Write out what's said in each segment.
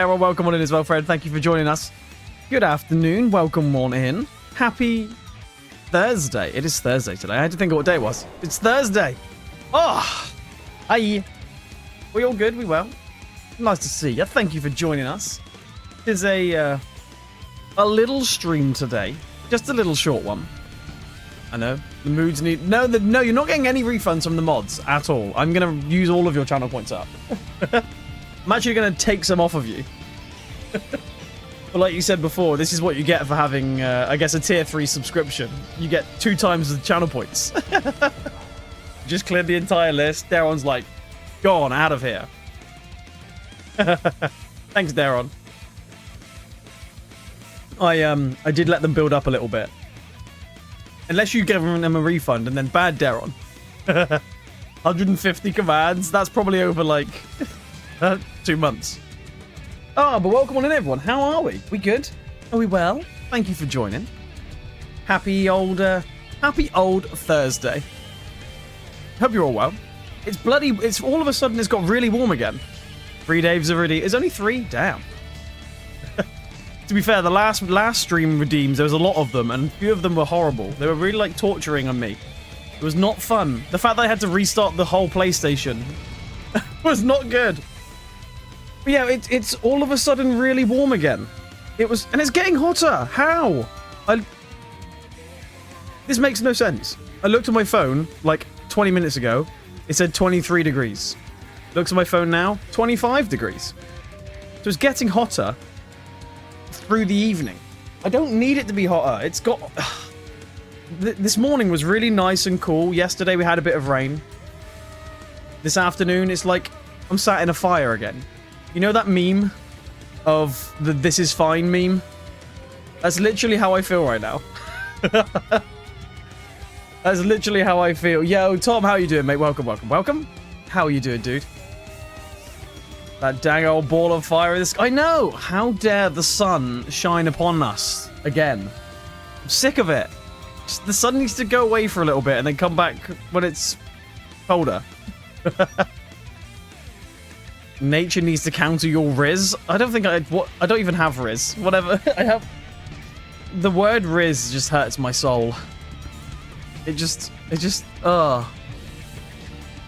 Well, welcome on in as well, Fred. Thank you for joining us. Good afternoon. Welcome on in. Happy Thursday. It is Thursday today. I had to think of what day it was. It's Thursday. Oh, hi. We all good? We well? Nice to see you. Thank you for joining us. There's a little stream today. Just a little short one. I know. The moods need... No, you're not getting any refunds from the mods at all. I'm going to use all of your channel points up. I'm actually going to take some off of you. But like you said before, this is what you get for having, I guess, a tier 3 subscription. You get 2 times the channel points. Just cleared the entire list. Daron's like, go on, out of here. Thanks, Daron. I did let them build up a little bit. Unless you give them a refund, and then bad Daron. 150 commands. That's probably over, like, 2 months. Oh, but welcome on in, everyone. How are we? We good? Are we well? Thank you for joining. Happy old Thursday. Hope you're all well. It's all of a sudden it's got really warm again. 3 days already. It's only 3? Damn. To be fair, the last stream redeems, there was a lot of them, and a few of them were horrible. They were really, like, torturing on me. It was not fun. The fact that I had to restart the whole PlayStation was not good. But yeah, it's all of a sudden really warm again. And it's getting hotter. How? This makes no sense. I looked at my phone, like, 20 minutes ago. It said 23 degrees. Looked at my phone now, 25 degrees. So it's getting hotter through the evening. I don't need it to be hotter. It's got... This morning was really nice and cool. Yesterday we had a bit of rain. This afternoon it's like I'm sat in a fire again. You know that meme of the "this is fine" meme? That's literally how I feel right now. That's literally how I feel. Yo, Tom, how you doing, mate? Welcome. How are you doing, dude? That dang old ball of fire in the sky. I know! How dare the sun shine upon us again? I'm sick of it. Just, the sun needs to go away for a little bit and then come back when it's colder. Nature needs to counter your Riz. I don't think I don't even have Riz. Whatever. I have... The word Riz just hurts my soul. It just... Why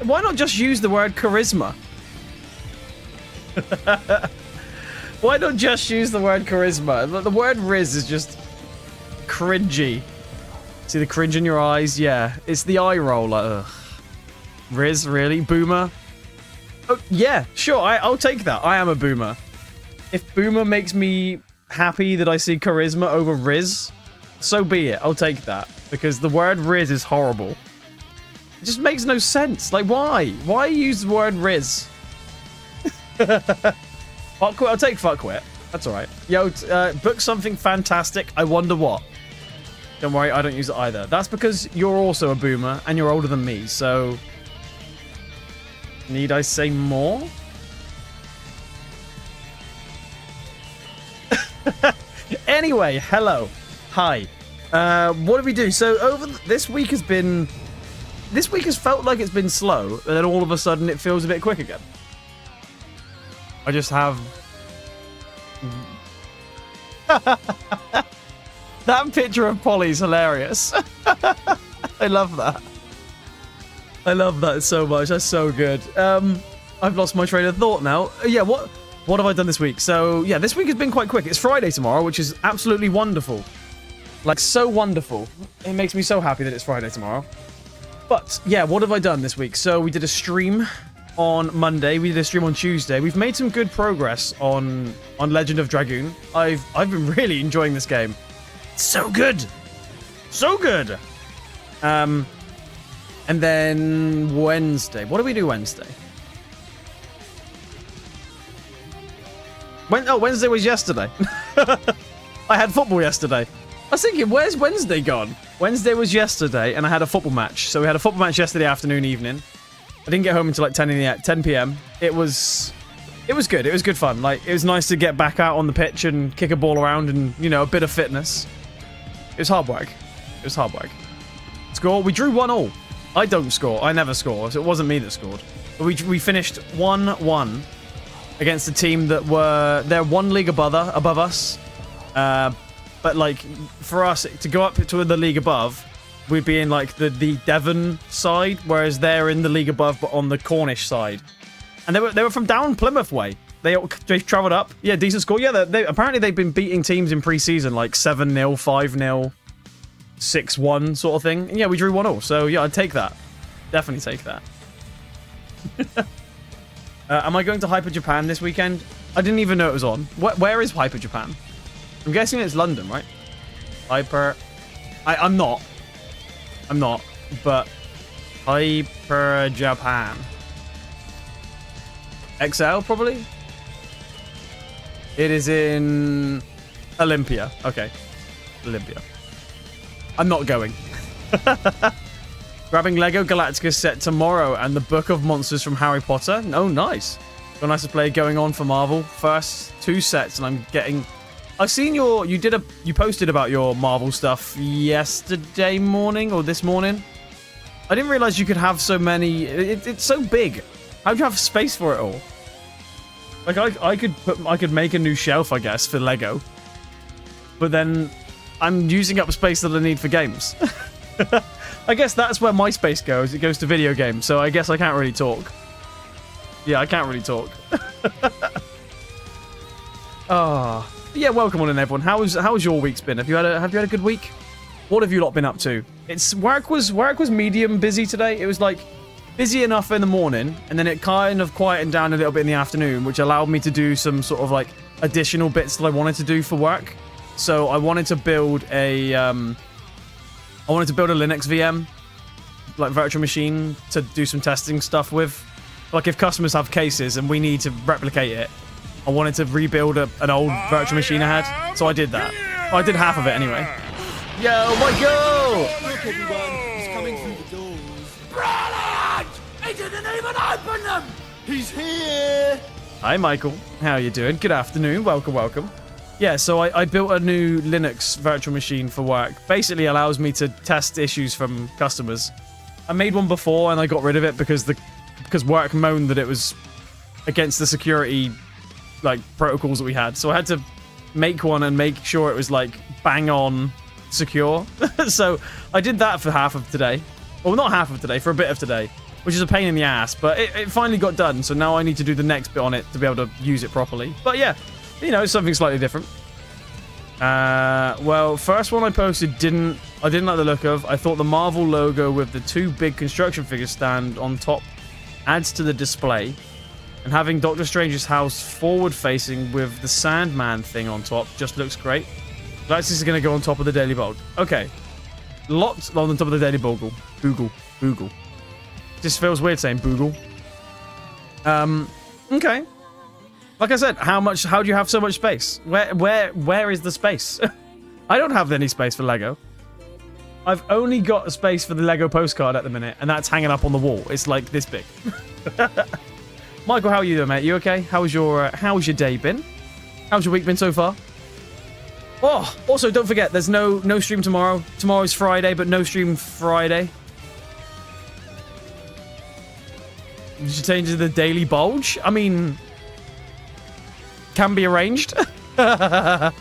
not just use the word charisma? Why not just use the word charisma? The word Riz is just cringy. See the cringe in your eyes? Yeah, it's the eye roll. Like, ugh. Riz, really? Boomer? Oh, yeah, sure, I'll take that. I am a boomer. If boomer makes me happy that I see charisma over Riz, so be it. I'll take that. Because the word Riz is horrible. It just makes no sense. Like, why? Why use the word Riz? Fuckwit? I'll take fuckwit. That's alright. Yo, book something fantastic. I wonder what. Don't worry, I don't use it either. That's because you're also a boomer and you're older than me, so... Need I say more? Anyway, hello. Hi. What did we do? So this week has felt like it's been slow, and then all of a sudden it feels a bit quick again. I just have... That picture of Polly's hilarious. I love that. I love that so much. That's so good. I've lost my train of thought now. Yeah, what have I done this week? So, yeah, this week has been quite quick. It's Friday tomorrow, which is absolutely wonderful. Like, so wonderful. It makes me so happy that it's Friday tomorrow. But, yeah, what have I done this week? So, we did a stream on Monday. We did a stream on Tuesday. We've made some good progress on Legend of Dragoon. I've been really enjoying this game. It's so good. So good. And then Wednesday. What do we do Wednesday? Wednesday was yesterday. I had football yesterday. I was thinking, where's Wednesday gone? Wednesday was yesterday, and I had a football match. So we had a football match yesterday afternoon, evening. I didn't get home until like 10 p.m. It was good. It was good fun. Like, it was nice to get back out on the pitch and kick a ball around and, you know, a bit of fitness. It was hard work. Score, we drew 1-1. I don't score. I never score. So it wasn't me that scored. But we finished 1-1. against a team that they're one league above us. But like for us to go up to the league above, we'd be in like the Devon side, whereas they're in the league above but on the Cornish side. And they were from down Plymouth way. They travelled up. Yeah, decent score. Yeah, apparently they've been beating teams in pre-season like 7-0, 5-0, 6-1 sort of thing. And yeah, we drew 1-1. So yeah, I'd take that. Definitely take that. Am I going to Hyper Japan this weekend? I didn't even know it was on. Where is Hyper Japan? I'm guessing it's London, right? Hyper... I'm not. But... Hyper Japan. XL, probably? It is in... Olympia. Okay. Olympia. I'm not going. Grabbing Lego Galactica set tomorrow and the Book of Monsters from Harry Potter. Oh, nice. Got a nice display going on for Marvel. First 2 sets, and I'm getting... I've seen you posted about your Marvel stuff yesterday morning or this morning. I didn't realize you could have so many. It's so big. How do you have space for it all? Like I could make a new shelf, I guess, for Lego. But then I'm using up space that I need for games. I guess that's where my space goes. It goes to video games. So I guess I can't really talk. Yeah, I can't really talk. Ah. Yeah, welcome on in, everyone. How's your week's been? Have you had a good week? What have you lot been up to? Work was medium busy today. It was like busy enough in the morning, and then it kind of quietened down a little bit in the afternoon, which allowed me to do some sort of like additional bits that I wanted to do for work. So I wanted to build a Linux VM, like virtual machine, to do some testing stuff with. Like if customers have cases and we need to replicate it, I wanted to rebuild an old virtual machine I had, so I did that. Well, I did half of it anyway. Yo, Michael! Look, everyone, he's coming through the doors. Brilliant! He didn't even open them! He's here! Hi, Michael. How are you doing? Good afternoon. Welcome. Yeah, so I built a new Linux virtual machine for work. Basically allows me to test issues from customers. I made one before and I got rid of it because work moaned that it was against the security like protocols that we had, so I had to make one and make sure it was like bang on secure. So I did that for half of today, well, not half of today, for a bit of today, which is a pain in the ass, but it finally got done. So now I need to do the next bit on it to be able to use it properly. But yeah, you know, it's something slightly different. Well, first one I posted I didn't like the look of. I thought the Marvel logo with the 2 big construction figures stand on top adds to the display. And having Doctor Strange's house forward-facing with the Sandman thing on top just looks great. This is going to go on top of the Daily Bulge. Okay. Lots on top of the Daily Bogle. Boogle. Just feels weird saying Boogle. Okay. Like I said, how do you have so much space? Where is the space? I don't have any space for Lego. I've only got a space for the Lego postcard at the minute, and that's hanging up on the wall. It's like this big. Michael, how are you doing, mate? You okay? How's your day been? How's your week been so far? Oh, also, don't forget, there's no stream tomorrow. Tomorrow's Friday, but no stream Friday. You should change it to the Daily Bulge? I mean, can be arranged. I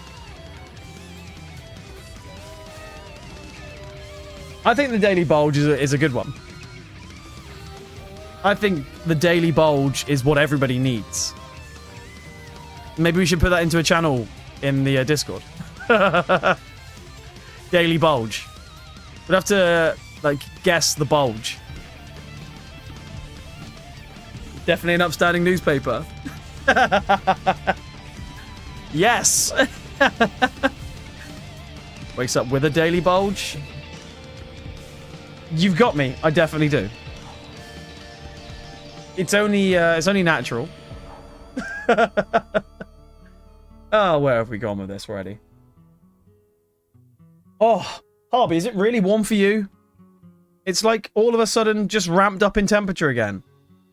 think the Daily Bulge is a good one. I think the Daily Bulge is what everybody needs. Maybe we should put that into a channel in the Discord. Daily Bulge. We'd have to, like, guess the bulge. Definitely an upstanding newspaper. Yes! Wakes up with a Daily Bulge. You've got me. I definitely do. It's only natural. Oh, where have we gone with this already? Oh, Harvey, is it really warm for you? It's like all of a sudden just ramped up in temperature again.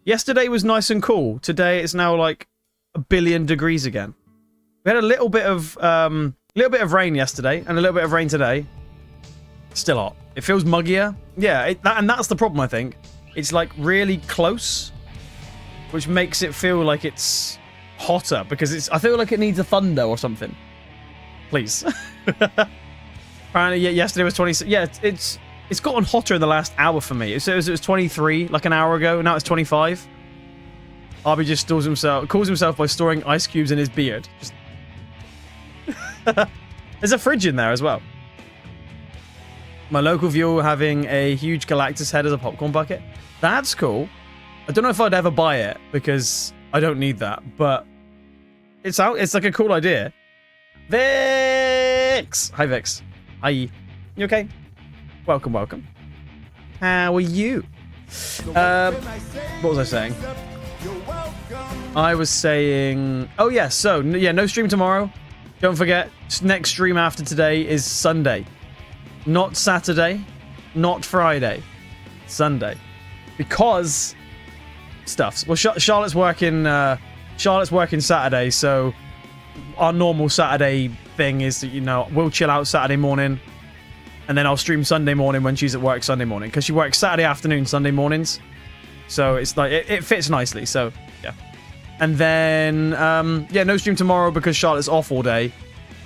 Yesterday was nice and cool. Today it's now like 1 billion degrees again. We had a little bit of rain yesterday and a little bit of rain today. Still hot. It feels muggier. Yeah, and that's the problem, I think. It's like really close, which makes it feel like it's hotter because I feel like it needs a thunder or something. Please. Apparently, yesterday was 26. Yeah, it's gotten hotter in the last hour for me. It was 23 like an hour ago. Now it's 25. Arby just calls himself by storing ice cubes in his beard. Just... There's a fridge in there as well. My local viewer having a huge Galactus head as a popcorn bucket. That's cool. I don't know if I'd ever buy it because I don't need that, but it's like a cool idea. Vix! Hi, Vix. Hi. You okay? Welcome, welcome. How are you? What was I saying? I was saying... Oh, yeah, so, yeah, no stream tomorrow. Don't forget, next stream after today is Sunday. Not Saturday, not Friday. Sunday. Because... stuffs. Well, Charlotte's working Saturday, so our normal Saturday thing is that, you know, we'll chill out Saturday morning, and then I'll stream Sunday morning when she's at work Sunday morning, because she works Saturday afternoon, Sunday mornings. So it's like, it fits nicely, so, yeah. And then, yeah, no stream tomorrow because Charlotte's off all day,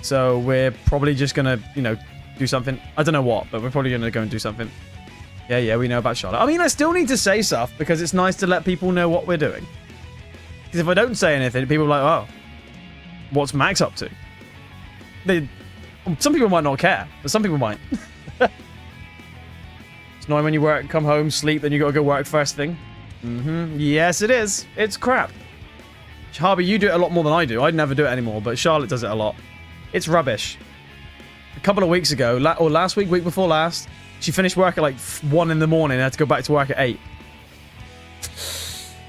so we're probably just gonna, you know, do something. I don't know what, but we're probably gonna go and do something. Yeah, we know about Charlotte. I mean, I still need to say stuff because it's nice to let people know what we're doing. Because if I don't say anything, people are like, oh, what's Max up to? Some people might not care, but some people might. It's annoying when you come home, sleep, then you gotta go work first thing. Yes, it is. It's crap. Harvey, you do it a lot more than I do. I'd never do it anymore, but Charlotte does it a lot. It's rubbish. A couple of weeks ago, or last week before last, she finished work at like 1 in the morning and had to go back to work at 8.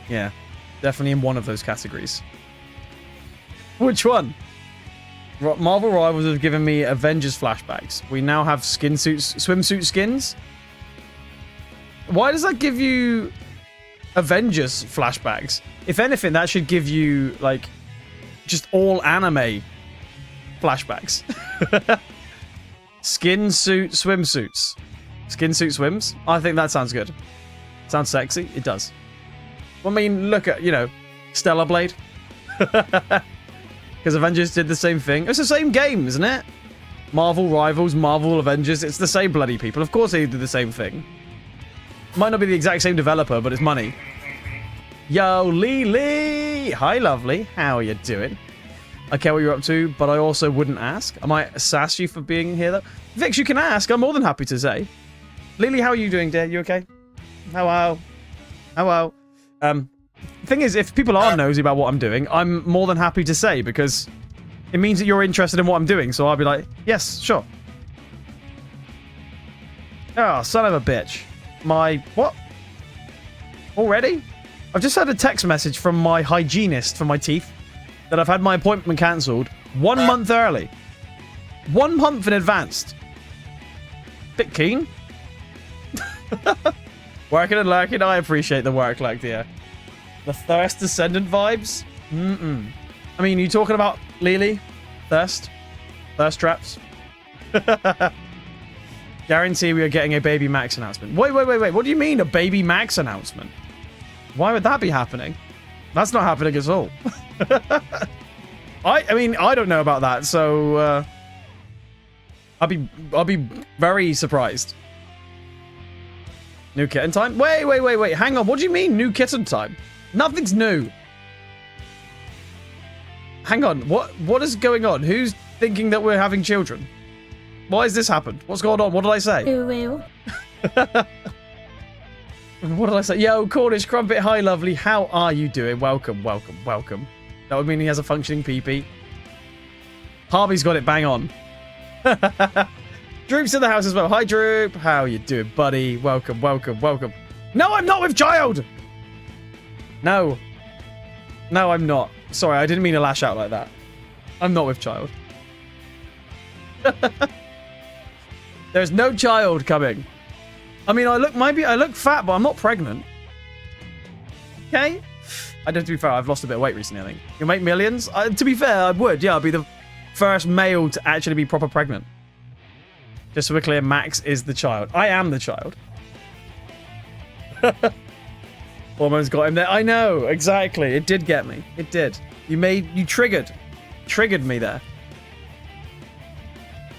Yeah, definitely in one of those categories. Which one? Marvel Rivals have given me Avengers flashbacks. We now have swimsuit skins. Why does that give you Avengers flashbacks? If anything, that should give you, like, just all anime flashbacks. Skin suit swimsuits. Skin suit swims? I think that sounds good. Sounds sexy? It does. I mean, look at, you know, Stellar Blade. Because Avengers did the same thing. It's the same game, isn't it? Marvel Rivals, Marvel Avengers. It's the same bloody people. Of course they did the same thing. Might not be the exact same developer, but it's money. Yo, Lily! Hi, lovely. How are you doing? I care what you're up to, but I also wouldn't ask. I might sass you for being here, though. Vix, you can ask. I'm more than happy to say. Lily, how are you doing, dear? You okay? Hello. Hello. Thing is, if people are nosy about what I'm doing, I'm more than happy to say, because it means that you're interested in what I'm doing, so I'll be like, yes, sure. Oh, son of a bitch. What? Already? I've just had a text message from my hygienist for my teeth that I've had my appointment cancelled 1 month early. 1 month in advance. Bit keen. Working and lurking, I appreciate the work, like, dear. The Thirst Descendant vibes? I mean, you talking about Lily? Thirst? Thirst traps? Guarantee we are getting a Baby Max announcement. Wait. What do you mean, a Baby Max announcement? Why would that be happening? That's not happening at all. I mean, I don't know about that, so I'll be very surprised. New kitten time? Wait. Hang on. What do you mean, new kitten time? Nothing's new. Hang on. What is going on? Who's thinking that we're having children? Why has this happened? What's going on? What did I say? What did I say? Yo, Cornish Crumpet. Hi, lovely. How are you doing? Welcome. That would mean he has a functioning PP. Harvey's got it bang on. Droop's in the house as well. Hi, Droop. How you doing, buddy? Welcome. No, I'm not with child! No, I'm not. Sorry, I didn't mean to lash out like that. I'm not with child. There's no child coming. I mean, I look fat, but I'm not pregnant. Okay? I don't, to be fair, I've lost a bit of weight recently, I think. You'll make millions? To be fair, I would. Yeah, I'd be the first male to actually be proper pregnant. Just so we're clear, Max is the child. I am the child. Hormones got him there. I know, exactly. It did get me. It did. You triggered me there.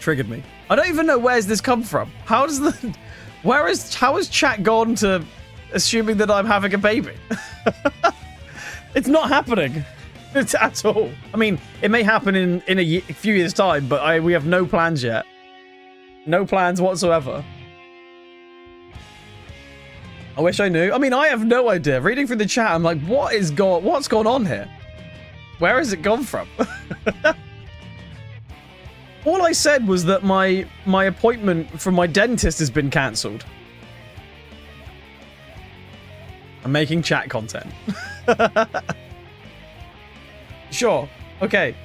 Triggered me. I don't even know where's this come from. How has chat gone to assuming that I'm having a baby? It's not happening. It's at all. I mean, it may happen in a few years' time, but we have no plans yet. No plans whatsoever. I wish I knew. I mean, I have no idea. Reading through the chat, I'm like, what's going on here? Where has it gone from? All I said was that my appointment from my dentist has been cancelled. I'm making chat content. Sure. Okay.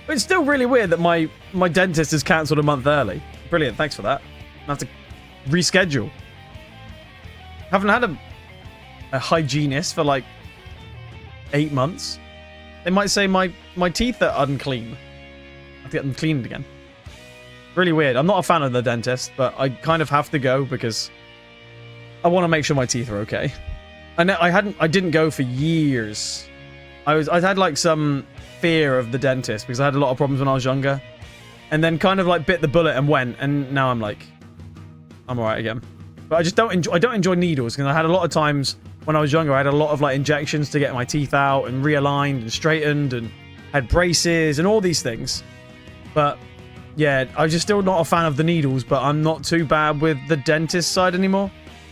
It's still really weird that my dentist is cancelled a month early. Brilliant. Thanks for that. I have to reschedule. Haven't had a hygienist for like 8 months. They might say my teeth are unclean. I have to get them cleaned again. Really weird. I'm not a fan of the dentist, but I kind of have to go because I want to make sure my teeth are okay. I didn't go for years. I had like some fear of the dentist because I had a lot of problems when I was younger, and then kind of like bit the bullet and went, and now I'm like, I'm alright again. But I don't enjoy needles because I had a lot of times when I was younger. I had a lot of like injections to get my teeth out and realigned and straightened, and had braces and all these things. But yeah, I'm just still not a fan of the needles. But I'm not too bad with the dentist side anymore.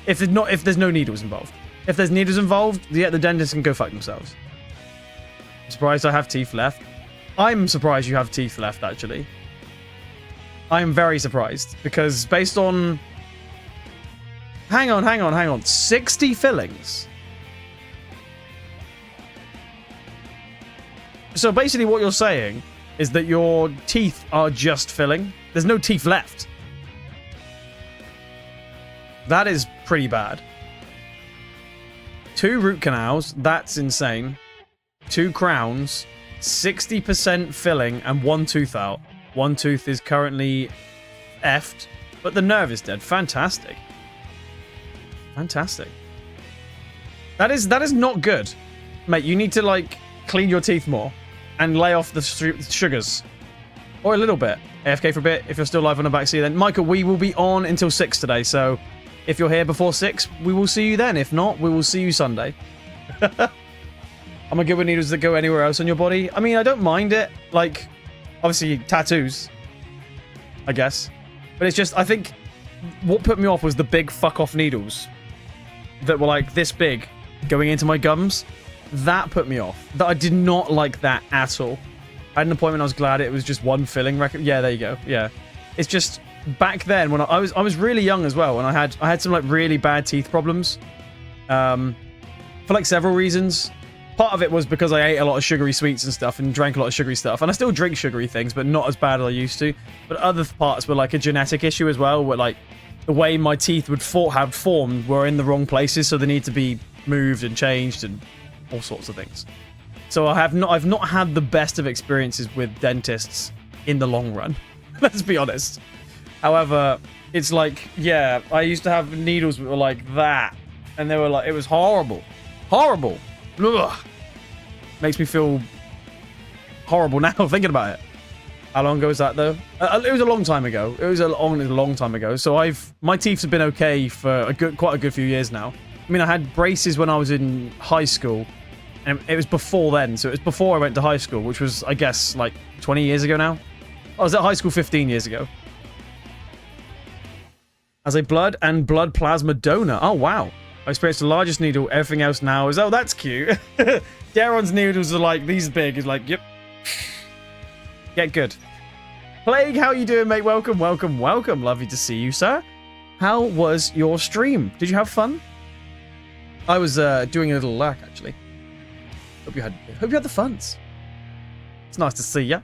If there's no needles involved. If there's needles involved, yeah, the dentist can go fuck themselves. I'm surprised I have teeth left. I'm surprised you have teeth left, actually. I am very surprised because based on... Hang on. 60 fillings. So basically what you're saying is that your teeth are just filling. There's no teeth left. That is pretty bad. 2 root canals. That's insane. 2 crowns. 60% filling and 1 tooth out. 1 tooth is currently effed, but the nerve is dead. Fantastic. Fantastic. That is not good. Mate, you need to like clean your teeth more and lay off the sugars. Or a little bit. AFK for a bit if you're still live on the backseat then. Michael, we will be on until 6 today, so if you're here before 6, we will see you then. If not, we will see you Sunday. I'm good with needles that go anywhere else on your body. I mean, I don't mind it. Like, obviously, tattoos, I guess. But it's just, I think what put me off was the big fuck-off needles that were like this big going into my gums. That put me off. That I did not like that at all. I had an appointment. I was glad it was just 1 filling record. Yeah, there you go. Yeah, it's just back then when I was really young as well, and I had some like really bad teeth problems, for like several reasons. Part of it was because I ate a lot of sugary sweets and stuff and drank a lot of sugary stuff, and I still drink sugary things, but not as bad as I used to. But other parts were like a genetic issue as well, where like the way my teeth would have formed were in the wrong places, so they need to be moved and changed and all sorts of things. So I've not had the best of experiences with dentists in the long run. Let's be honest. However, it's like, yeah, I used to have needles that were like that, and they were like, it was horrible. Horrible. Ugh. Makes me feel horrible now thinking about it. How long ago was that though? It was a long time ago. It was a long time ago. So my teeth have been okay for quite a good few years now. I mean, I had braces when I was in high school, and it was before then. So it was before I went to high school, which was, I guess, like 20 years ago now. I was at high school 15 years ago. As a blood and blood plasma donor. Oh, wow. I experienced the largest needle. Everything else now is... Oh, that's cute. Daron's needles are like these big. He's like, yep. Get good. Plague, how you doing, mate? Welcome. Lovely to see you, sir. How was your stream? Did you have fun? I was doing a little lurk, actually. Hope you had the funs. It's nice to see ya.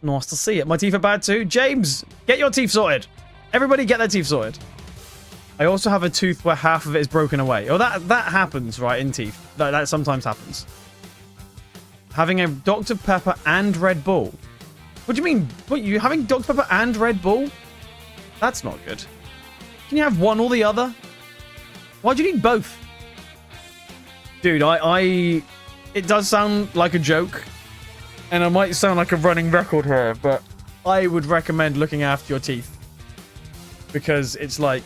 Nice to see it. My teeth are bad too. James, get your teeth sorted. Everybody get their teeth sorted. I also have a tooth where half of it is broken away. Oh, that happens, right, in teeth. That sometimes happens. Having a Dr. Pepper and Red Bull. What do you mean? What, you having Dr. Pepper and Red Bull? That's not good. Can you have one or the other? Why do you need both? Dude, I it does sound like a joke, and I might sound like a running record here, but I would recommend looking after your teeth because it's like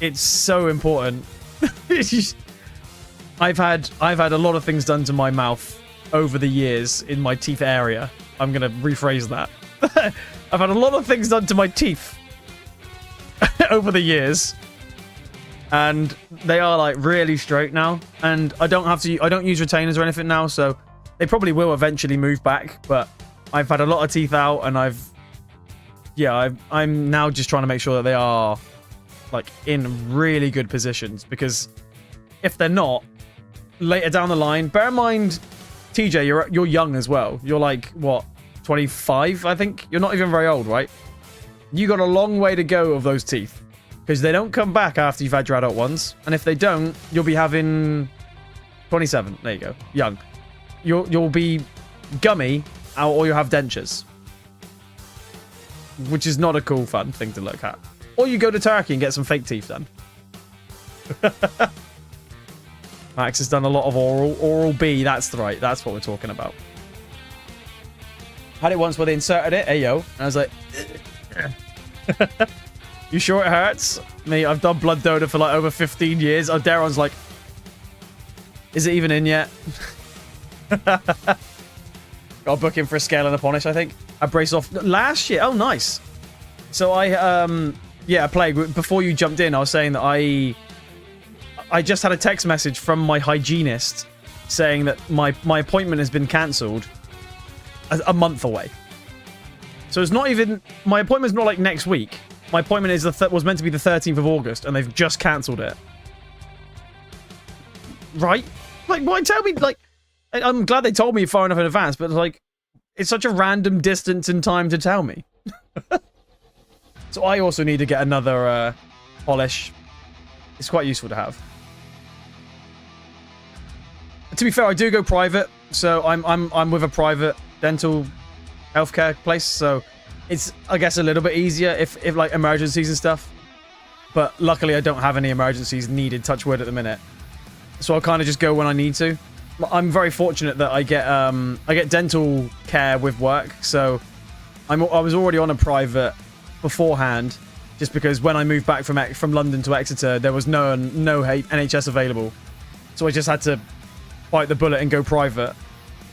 it's so important. I've had a lot of things done to my mouth over the years in my teeth area. I'm gonna rephrase that. I've had a lot of things done to my teeth over the years, and they are like really straight now. And I don't use retainers or anything now, so they probably will eventually move back. But I've had a lot of teeth out, and I'm now just trying to make sure that they are like in really good positions, because if they're not, later down the line, bear in mind, TJ, you're young as well. You're like, what, 25, I think? You're not even very old, right? You got a long way to go of those teeth, because they don't come back after you've had your adult ones. And if they don't, you'll be having 27. There you go. Young. You'll be gummy, or you'll have dentures, which is not a cool, fun thing to look at. Or you go to Turkey and get some fake teeth done. Max has done a lot of oral B. That's right. That's what we're talking about. Had it once where they inserted it. Hey, yo. And I was like... You sure it hurts? Me, I've done blood donor for like over 15 years. Oh, Darren's like... Is it even in yet? Got a booking for a scale and a polish, I think. I braced off last year. Oh, nice. So I played. Before you jumped in, I was saying that I just had a text message from my hygienist saying that my appointment has been cancelled a month away. So it's not even... My appointment's not like next week. My appointment is was meant to be the 13th of August, and they've just cancelled it. Right? Like, why tell me, like... I'm glad they told me far enough in advance, but, like, it's such a random distance in time to tell me. So I also need to get another polish. It's quite useful to have. To be fair, I do go private, so I'm with a private dental healthcare place, so it's, I guess, a little bit easier if like emergencies and stuff. But luckily, I don't have any emergencies needed, touch wood, at the minute. So I'll kind of just go when I need to. I'm very fortunate that I get dental care with work, so I was already on a private beforehand, just because when I moved back from London to Exeter, there was no NHS available, so I just had to bite the bullet and go private.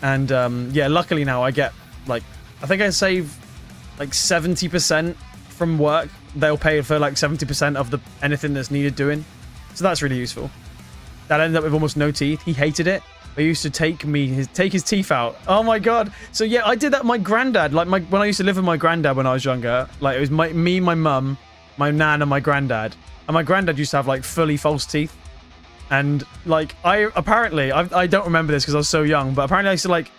And yeah, luckily now I get like, I think I save like 70% from work. They'll pay for like 70% of anything that's needed doing, so that's really useful. That ended up with almost no teeth. He hated it. They used to take his teeth out. Oh my god. So yeah, I did that with my granddad. Like when I used to live with my granddad when I was younger, like it was me, my mum, my nan, and my granddad. And my granddad used to have like fully false teeth. And like I don't remember this because I was so young, but apparently I used to like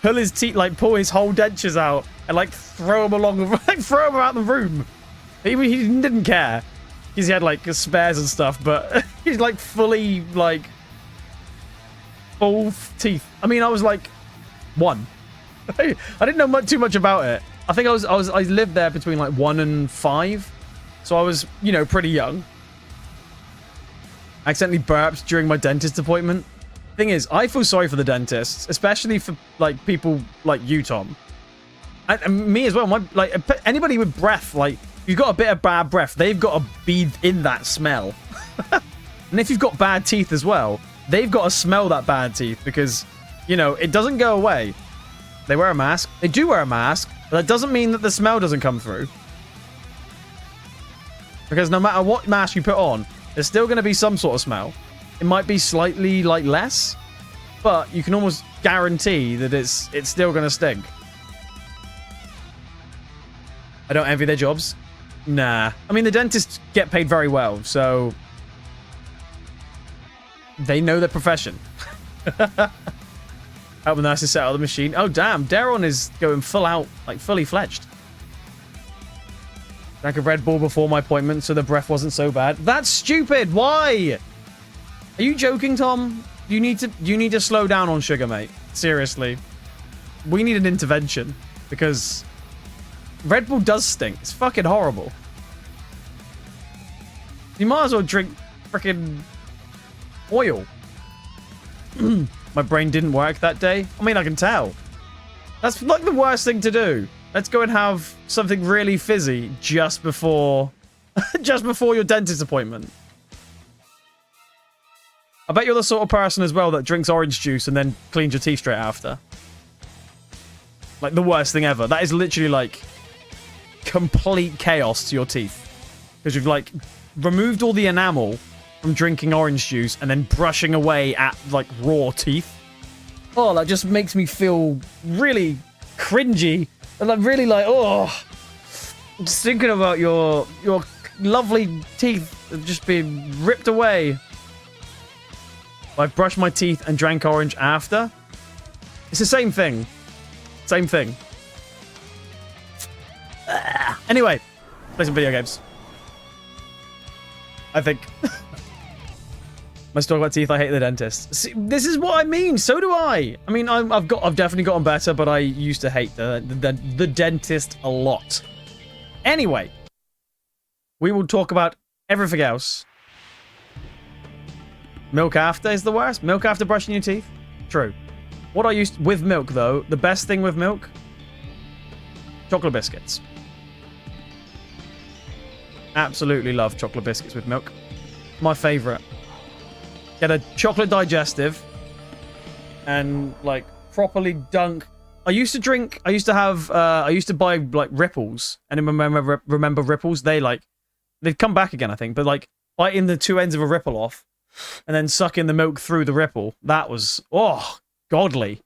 pull his teeth, like pull his whole dentures out and like throw them along, like throw them out the room. He didn't care because he had like spares and stuff, but he's like fully like full teeth. I mean, I was like 1. I didn't know too much about it. I think I lived there between like 1 and 5, so I was, you know, pretty young. I accidentally burped during my dentist appointment. Thing is, I feel sorry for the dentists, especially for like people like you, Tom, and me as well. Like anybody with breath, like if you've got a bit of bad breath, they've got to be in that smell. And if you've got bad teeth as well, they've got to smell that bad teeth, because, you know, it doesn't go away. They wear a mask. They do wear a mask, but that doesn't mean that the smell doesn't come through. Because no matter what mask you put on, there's still going to be some sort of smell. It might be slightly, like, less, but you can almost guarantee that it's still going to stink. I don't envy their jobs. Nah. I mean, the dentists get paid very well, so they know their profession. Help the nurses set out the machine. Oh, damn. Daron is going full out, like fully fledged. Drank a Red Bull before my appointment, so the breath wasn't so bad. That's stupid. Why? Are you joking, Tom? You need to slow down on sugar, mate. Seriously. We need an intervention, because Red Bull does stink. It's fucking horrible. You might as well drink freaking oil. My brain didn't work that day. I mean, I can tell. That's like the worst thing to do. Let's go and have something really fizzy just before just before your dentist appointment. I bet you're the sort of person as well that drinks orange juice and then cleans your teeth straight after. Like the worst thing ever. That is literally like complete chaos to your teeth. Because you've like removed all the enamel from drinking orange juice and then brushing away at like raw teeth. Oh, that just makes me feel really cringy. And I'm really like, oh, just thinking about your lovely teeth just being ripped away. I've brushed my teeth and drank orange after. It's the same thing. Same thing. Anyway, play some video games. I think. Let's talk about teeth. I hate the dentist. See, this is what I mean. So do I. I mean, I've definitely gotten better, but I used to hate the dentist a lot. Anyway, we will talk about everything else. Milk after is the worst. Milk after brushing your teeth. True. What I used with milk though, the best thing with milk, chocolate biscuits. Absolutely love chocolate biscuits with milk. My favorite. Get a chocolate digestive and like properly dunk. I used to buy like Ripples, and remember Ripples? They'd come back again, I think, but like biting the two ends of a Ripple off and then sucking the milk through the Ripple. That was, oh, godly.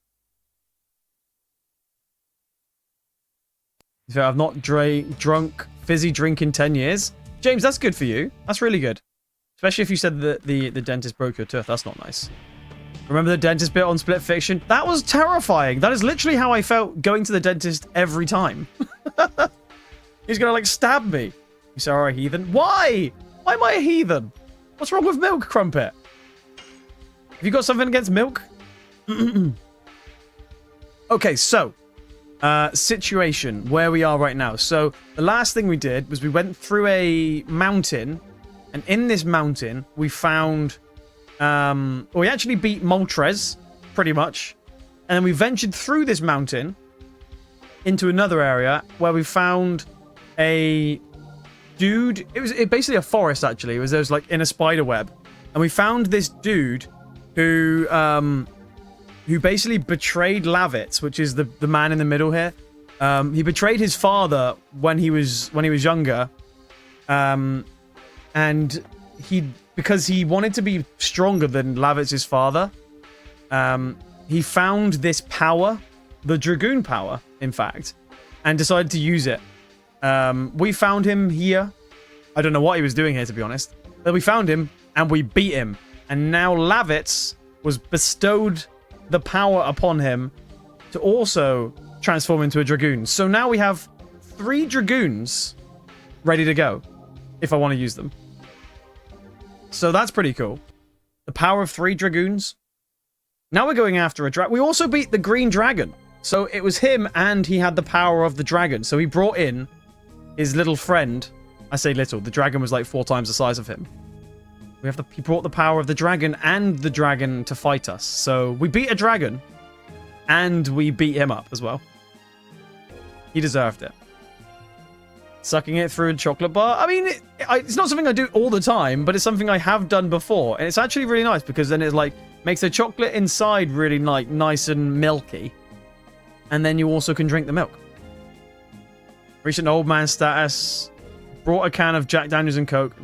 So I've not drunk fizzy drink in 10 years. James, that's good for you. That's really good. Especially if you said that the dentist broke your tooth. That's not nice. Remember the dentist bit on Split Fiction? That was terrifying. That is literally how I felt going to the dentist every time. He's gonna like stab me. You say, alright, heathen. Why? Why am I a heathen? What's wrong with milk, Crumpet? Have you got something against milk? Okay, so situation where we are right now. So the last thing we did was we went through a mountain, and in this mountain we found we actually beat Moltres pretty much, and then we ventured through this mountain into another area where we found a dude. It was basically a forest, actually. There was like in a spider web, and we found this dude who basically betrayed Lavitz, which is the man in the middle here. He betrayed his father when he was younger, and because he wanted to be stronger than Lavitz's father, he found this power, the Dragoon power, in fact, and decided to use it. We found him here. I don't know what he was doing here, to be honest. But we found him, and we beat him. And now Lavitz was bestowed the power upon him to also transform into a Dragoon. So now we have 3 Dragoons ready to go, if I want to use them. So that's pretty cool. The power of 3 Dragoons. Now we're going after a dragon. We also beat the green dragon. So it was him, and he had the power of the dragon. So he brought in his little friend. I say little. The dragon was like 4 times the size of him. He brought the power of the dragon and the dragon to fight us. So we beat a dragon, and we beat him up as well. He deserved it. Sucking it through a chocolate bar. I mean, it's not something I do all the time, but it's something I have done before. And it's actually really nice because then it like makes the chocolate inside really like nice and milky. And then you also can drink the milk. Reached an old man status. Brought a can of Jack Daniels and Coke.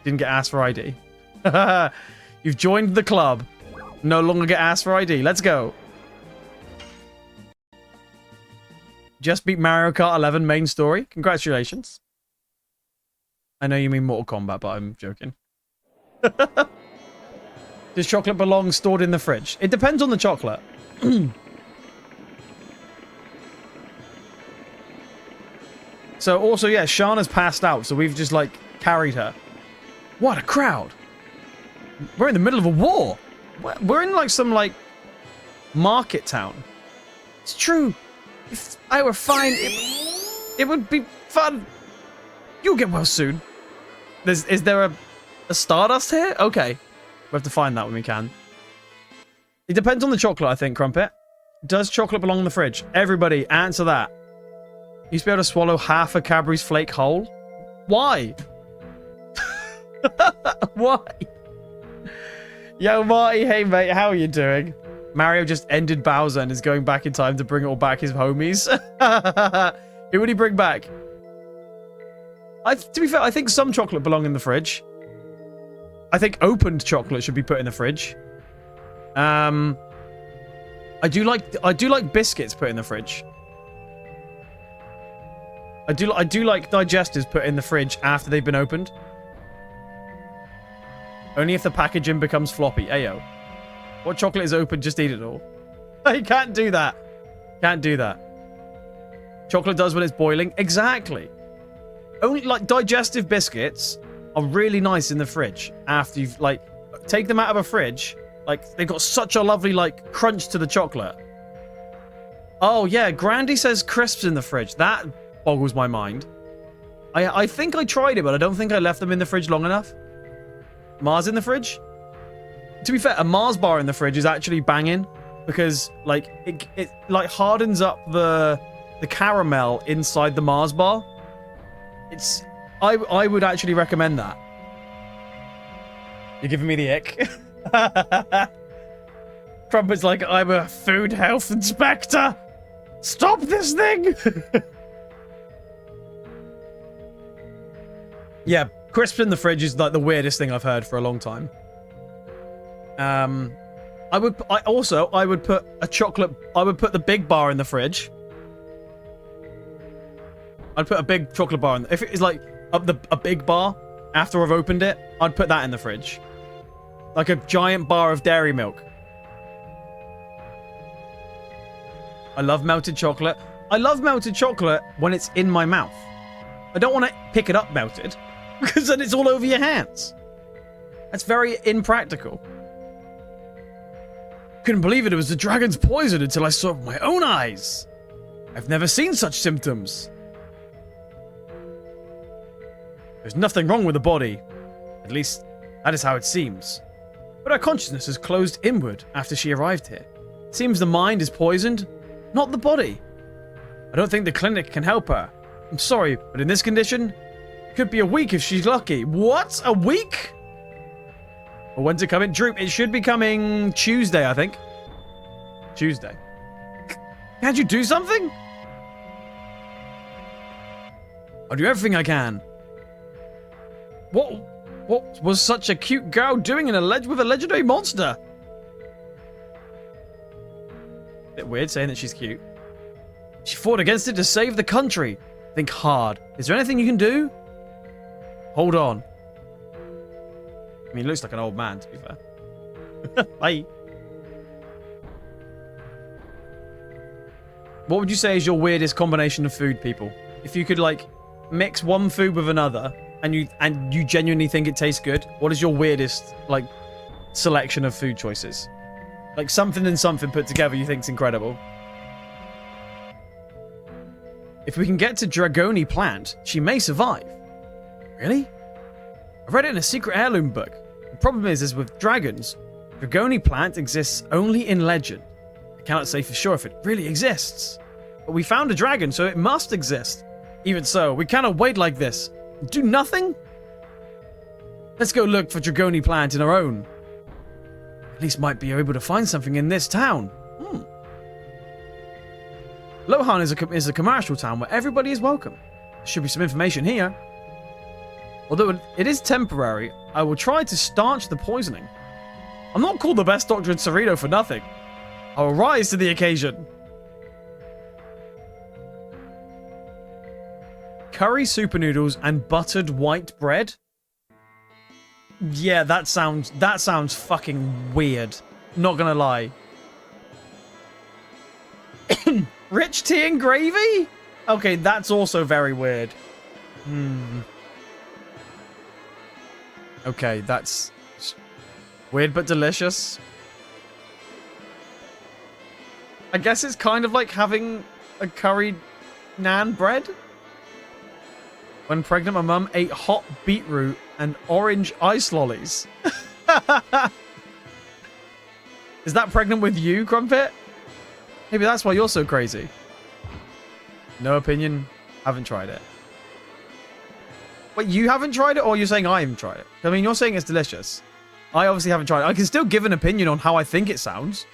Didn't get asked for ID. You've joined the club. No longer get asked for ID. Let's go. Just beat Mario Kart 11 main story. Congratulations. I know you mean Mortal Kombat, but I'm joking. Does chocolate belong stored in the fridge? It depends on the chocolate. So also, yeah, Shana's passed out, so we've just like carried her. What a crowd. We're in the middle of a war. We're in like some like market town. It's true. If I were fine, it would be fun. You'll get well soon. Is there a Stardust here? Okay. We have to find that when we can. It depends on the chocolate, I think, Crumpet. Does chocolate belong in the fridge? Everybody, answer that. You used to be able to swallow half a Cadbury's flake whole? Why? Why? Yo, Marty, hey, mate, how are you doing? Mario just ended Bowser and is going back in time to bring all back his homies. Who would he bring back? To be fair, I think some chocolate belong in the fridge. I think opened chocolate should be put in the fridge. I do like biscuits put in the fridge. I do like digestives put in the fridge after they've been opened. Only if the packaging becomes floppy. Ayo. What chocolate is open? Just eat it all. You can't do that. Can't do that. Chocolate does when it's boiling. Exactly. Only like digestive biscuits are really nice in the fridge after you've like take them out of a fridge. Like they've got such a lovely like crunch to the chocolate. Oh yeah, Grandy says crisps in the fridge. That boggles my mind. I think I tried it, but I don't think I left them in the fridge long enough. Mars in the fridge? To be fair, a Mars bar in the fridge is actually banging because like it like hardens up the caramel inside the Mars bar. I would actually recommend that. You're giving me the ick. Crumpet's like, I'm a food health inspector. Stop this thing. Yeah, crisps in the fridge is like the weirdest thing I've heard for a long time. I would put the big bar in the fridge. I'd put a big chocolate bar in. If it is like a big bar after I've opened it, I'd put that in the fridge. Like a giant bar of dairy milk. I love melted chocolate. I love melted chocolate when it's in my mouth. I don't want to pick it up melted because then it's all over your hands. That's very impractical. Couldn't believe it was the dragon's poison until I saw it with my own eyes. I've never seen such symptoms. There's nothing wrong with the body. At least, that is how it seems. But her consciousness is closed inward after she arrived here. It seems the mind is poisoned, not the body. I don't think the clinic can help her. I'm sorry, but in this condition, it could be a week if she's lucky. What? A week? Well, when's it coming? Droop, it should be coming Tuesday, I think. Tuesday. Can't you do something? I'll do everything I can. What was such a cute girl doing with a legendary monster? Bit weird saying that she's cute. She fought against it to save the country. Think hard. Is there anything you can do? Hold on. I mean, he looks like an old man, to be fair. Bye. What would you say is your weirdest combination of food, people? If you could, like, mix one food with another, and you genuinely think it tastes good, what is your weirdest, like, selection of food choices? Like, something and something put together you think's incredible. If we can get to Dragoni plant, she may survive. Really? I read it in a secret heirloom book. The problem is with dragons, Dragoni plant exists only in legend. I cannot say for sure if it really exists. But we found a dragon, so it must exist. Even so, we cannot wait like this. Do nothing? Let's go look for Dragoni plant in our own. At least might be able to find something in this town. Lohan is a commercial town where everybody is welcome. There should be some information here. Although it is temporary, I will try to staunch the poisoning. I'm not called the best doctor in Cerrito for nothing. I will rise to the occasion. Curry super noodles and buttered white bread? Yeah, that sounds fucking weird. Not gonna lie. Rich tea and gravy? Okay, that's also very weird. Okay, that's weird but delicious. I guess it's kind of like having a curried naan bread. When pregnant, my mum ate hot beetroot and orange ice lollies. Is that pregnant with you, Crumpet? Maybe that's why you're so crazy. No opinion. Haven't tried it. Wait, you haven't tried it, or you're saying I haven't tried it? I mean, you're saying it's delicious. I obviously haven't tried it. I can still give an opinion on how I think it sounds.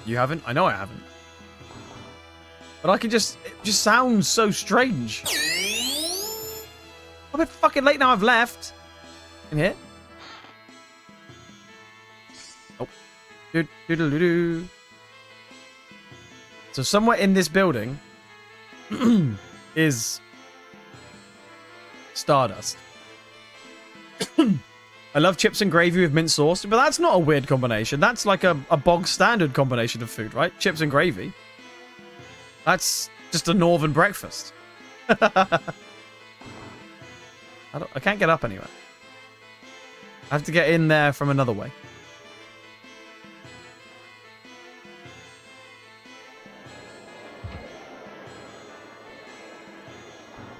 You haven't? I know I haven't. But I can just... It just sounds so strange. I'm a bit fucking late now. I've left. In here. Oh. Doo-doo-doo-doo. So somewhere in this building is Stardust. I love chips and gravy with mint sauce, but that's not a weird combination. That's like a bog standard combination of food, right? Chips and gravy. That's just a northern breakfast. I can't get up anywhere. I have to get in there from another way.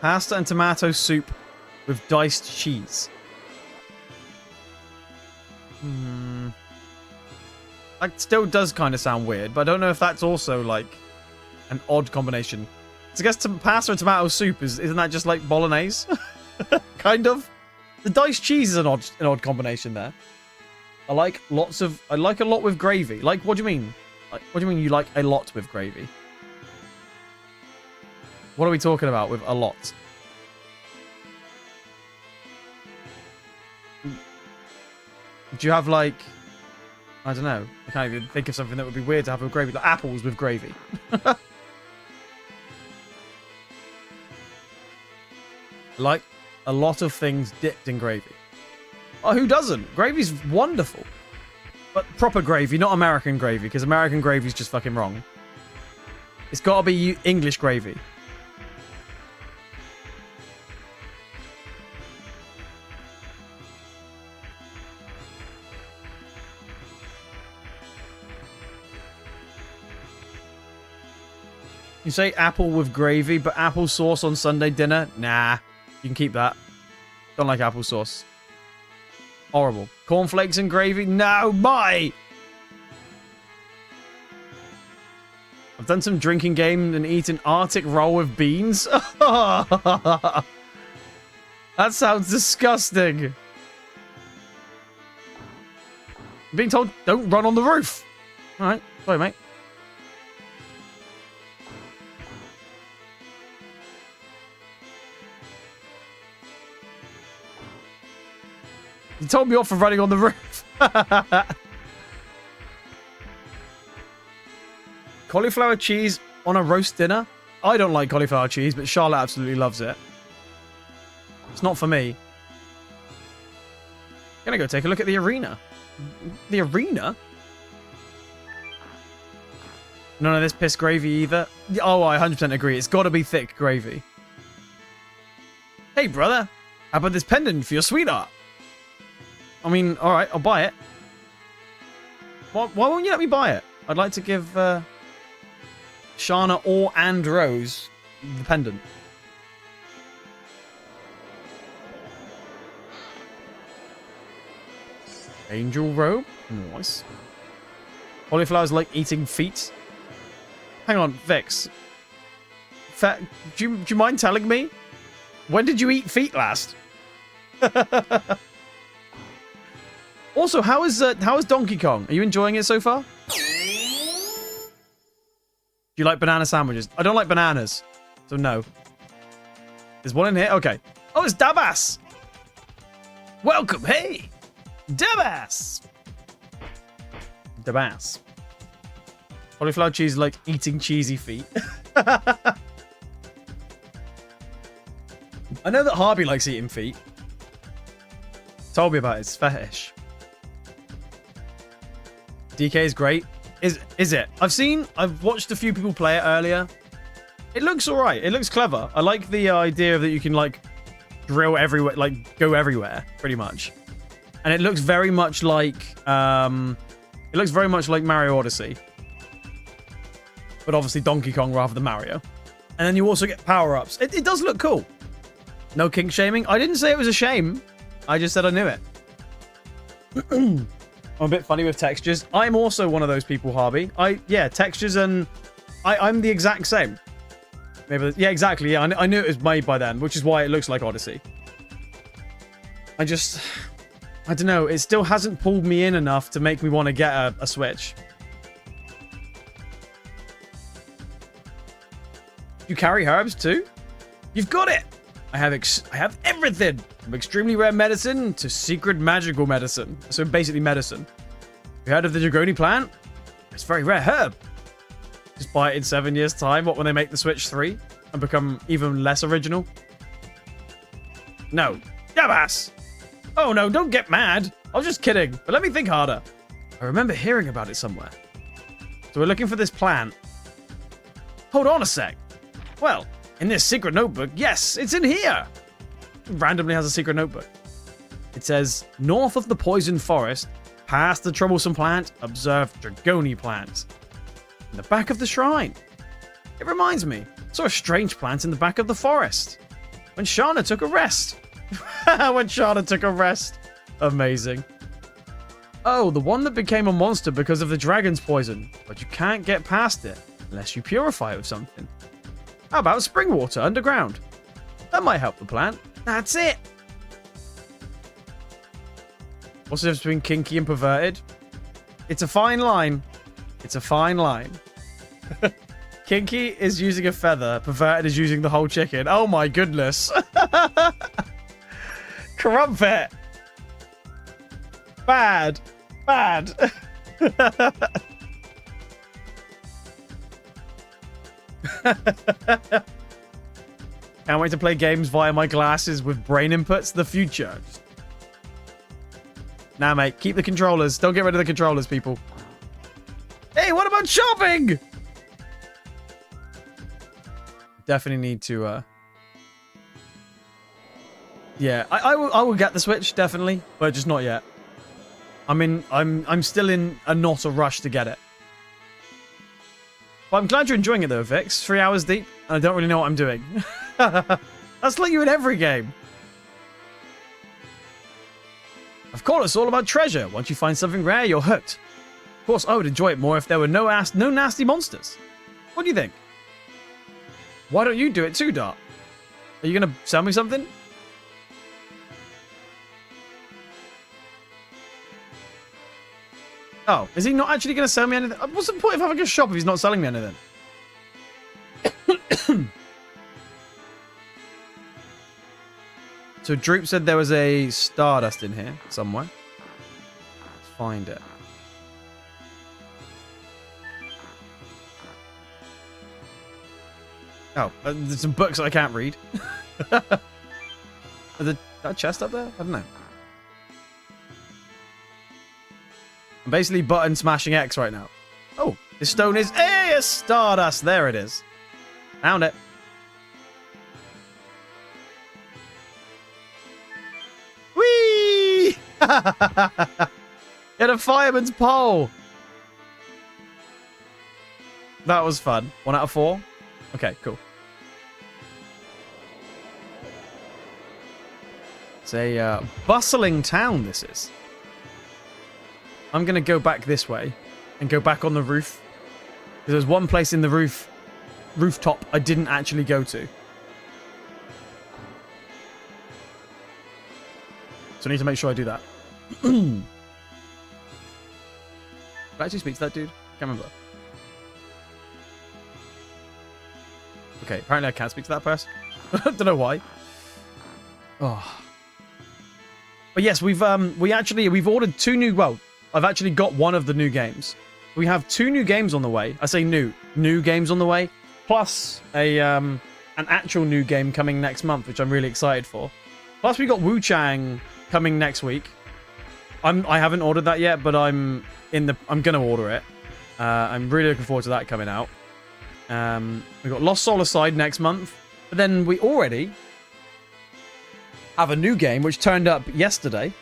Pasta and tomato soup with diced cheese. That still does kind of sound weird, but I don't know if that's also like an odd combination. So I guess pasta and tomato soup isn't that just like bolognese? Kind of. The diced cheese is an odd combination there. I like a lot with gravy. Like, what do you mean? Like, what do you mean you like a lot with gravy? What are we talking about with a lot? Do you have like, I don't know. I can't even think of something that would be weird to have with gravy. Like apples with gravy. Like a lot of things dipped in gravy. Oh, who doesn't? Gravy's wonderful. But proper gravy, not American gravy, because American gravy's just fucking wrong. It's got to be English gravy. You say apple with gravy, but applesauce on Sunday dinner? Nah. You can keep that. Don't like applesauce. Horrible. Cornflakes and gravy? No, my! I've done some drinking game and eaten Arctic roll with beans. That sounds disgusting. I'm being told don't run on the roof. Alright. Sorry, mate. You told me off for running on the roof. Cauliflower cheese on a roast dinner? I don't like cauliflower cheese, but Charlotte absolutely loves it. It's not for me. Gonna go take a look at the arena. The arena? None of this piss gravy either. Oh, I 100% agree. It's got to be thick gravy. Hey, brother. How about this pendant for your sweetheart? I mean, alright, I'll buy it. Why won't you let me buy it? I'd like to give Shana and Rose the pendant. Angel robe? Nice. Cauliflower's like eating feet. Hang on, Vex. Do you mind telling me? When did you eat feet last? Also, how is Donkey Kong? Are you enjoying it so far? Do you like banana sandwiches? I don't like bananas, so no. There's one in here? Okay. Oh, it's Dabas! Welcome, hey! Dabas! Dabas. Cauliflower cheese is like eating cheesy feet. I know that Harvey likes eating feet. Told me about his fetish. DK is great. Is it? I've watched a few people play it earlier. It looks alright. It looks clever. I like the idea that you can like drill everywhere, like go everywhere, pretty much. And it looks very much like Mario Odyssey. But obviously Donkey Kong rather than Mario. And then you also get power-ups. It does look cool. No kink shaming. I didn't say it was a shame. I just said I knew it. I'm a bit funny with textures. I'm also one of those people, Harvey. Yeah, textures and I'm the exact same. Maybe, yeah, exactly. Yeah, I knew it was made by then, which is why it looks like Odyssey. I don't know. It still hasn't pulled me in enough to make me want to get a Switch. You carry herbs too? You've got it. I have everything from extremely rare medicine to secret magical medicine. So basically medicine. You heard of the Dragoon plant? It's a very rare herb. Just buy it in 7 years' time. What, when they make the Switch 3 and become even less original? No. Yabas! Oh no, don't get mad. I was just kidding, but let me think harder. I remember hearing about it somewhere. So we're looking for this plant. Hold on a sec. Well, in this secret notebook, yes, it's in here. It randomly has a secret notebook. It says, north of the poison forest, past the troublesome plant, observe Dragoon plant. In the back of the shrine. It reminds me, I saw a strange plant in the back of the forest. When Shana took a rest. When Shana took a rest. Amazing. Oh, the one that became a monster because of the dragon's poison. But you can't get past it unless you purify it with something. How about spring water underground? That might help the plant. That's it. What's the difference between kinky and perverted? It's a fine line. It's a fine line. Kinky is using a feather. Perverted is using the whole chicken. Oh my goodness. Crumpet. Bad. Bad. Can't wait to play games via my glasses with brain inputs. The future. Nah, mate. Keep the controllers. Don't get rid of the controllers, people. Hey, what about shopping? Definitely need to, yeah, I will get the Switch, definitely, but just not yet. I'm still in not a rush to get it. But I'm glad you're enjoying it though, Vix. 3 hours deep, and I don't really know what I'm doing. That's like you in every game. Of course, it's all about treasure. Once you find something rare, you're hooked. Of course, I would enjoy it more if there were no nasty monsters. What do you think? Why don't you do it too, Dart? Are you gonna sell me something? Oh, is he not actually gonna sell me anything? What's the point of having a shop if he's not selling me anything? So Droop said there was a Stardust in here somewhere. Let's find it. Oh, there's some books that I can't read. Is that chest up there? I don't know. I'm basically button smashing X right now. Oh, this stone is a Stardust. There it is. Found it. Whee! Get a fireman's pole. That was fun. 1 out of 4. Okay, cool. It's a bustling town, this is. I'm going to go back this way and go back on the roof. Because there's one place in the rooftop I didn't actually go to. So I need to make sure I do that. Did I actually speak to that dude? Can't remember. Okay, apparently I can't speak to that person. I don't know why. Oh. But yes, we've ordered 2 new, well, I've actually got one of the new games. We have 2 new games on the way. I say new games on the way, plus an actual new game coming next month, which I'm really excited for. Plus we got Wu Chang coming next week. I haven't ordered that yet, but I'm gonna order it. I'm really looking forward to that coming out. We got Lost Soul Aside next month, but then we already have a new game which turned up yesterday.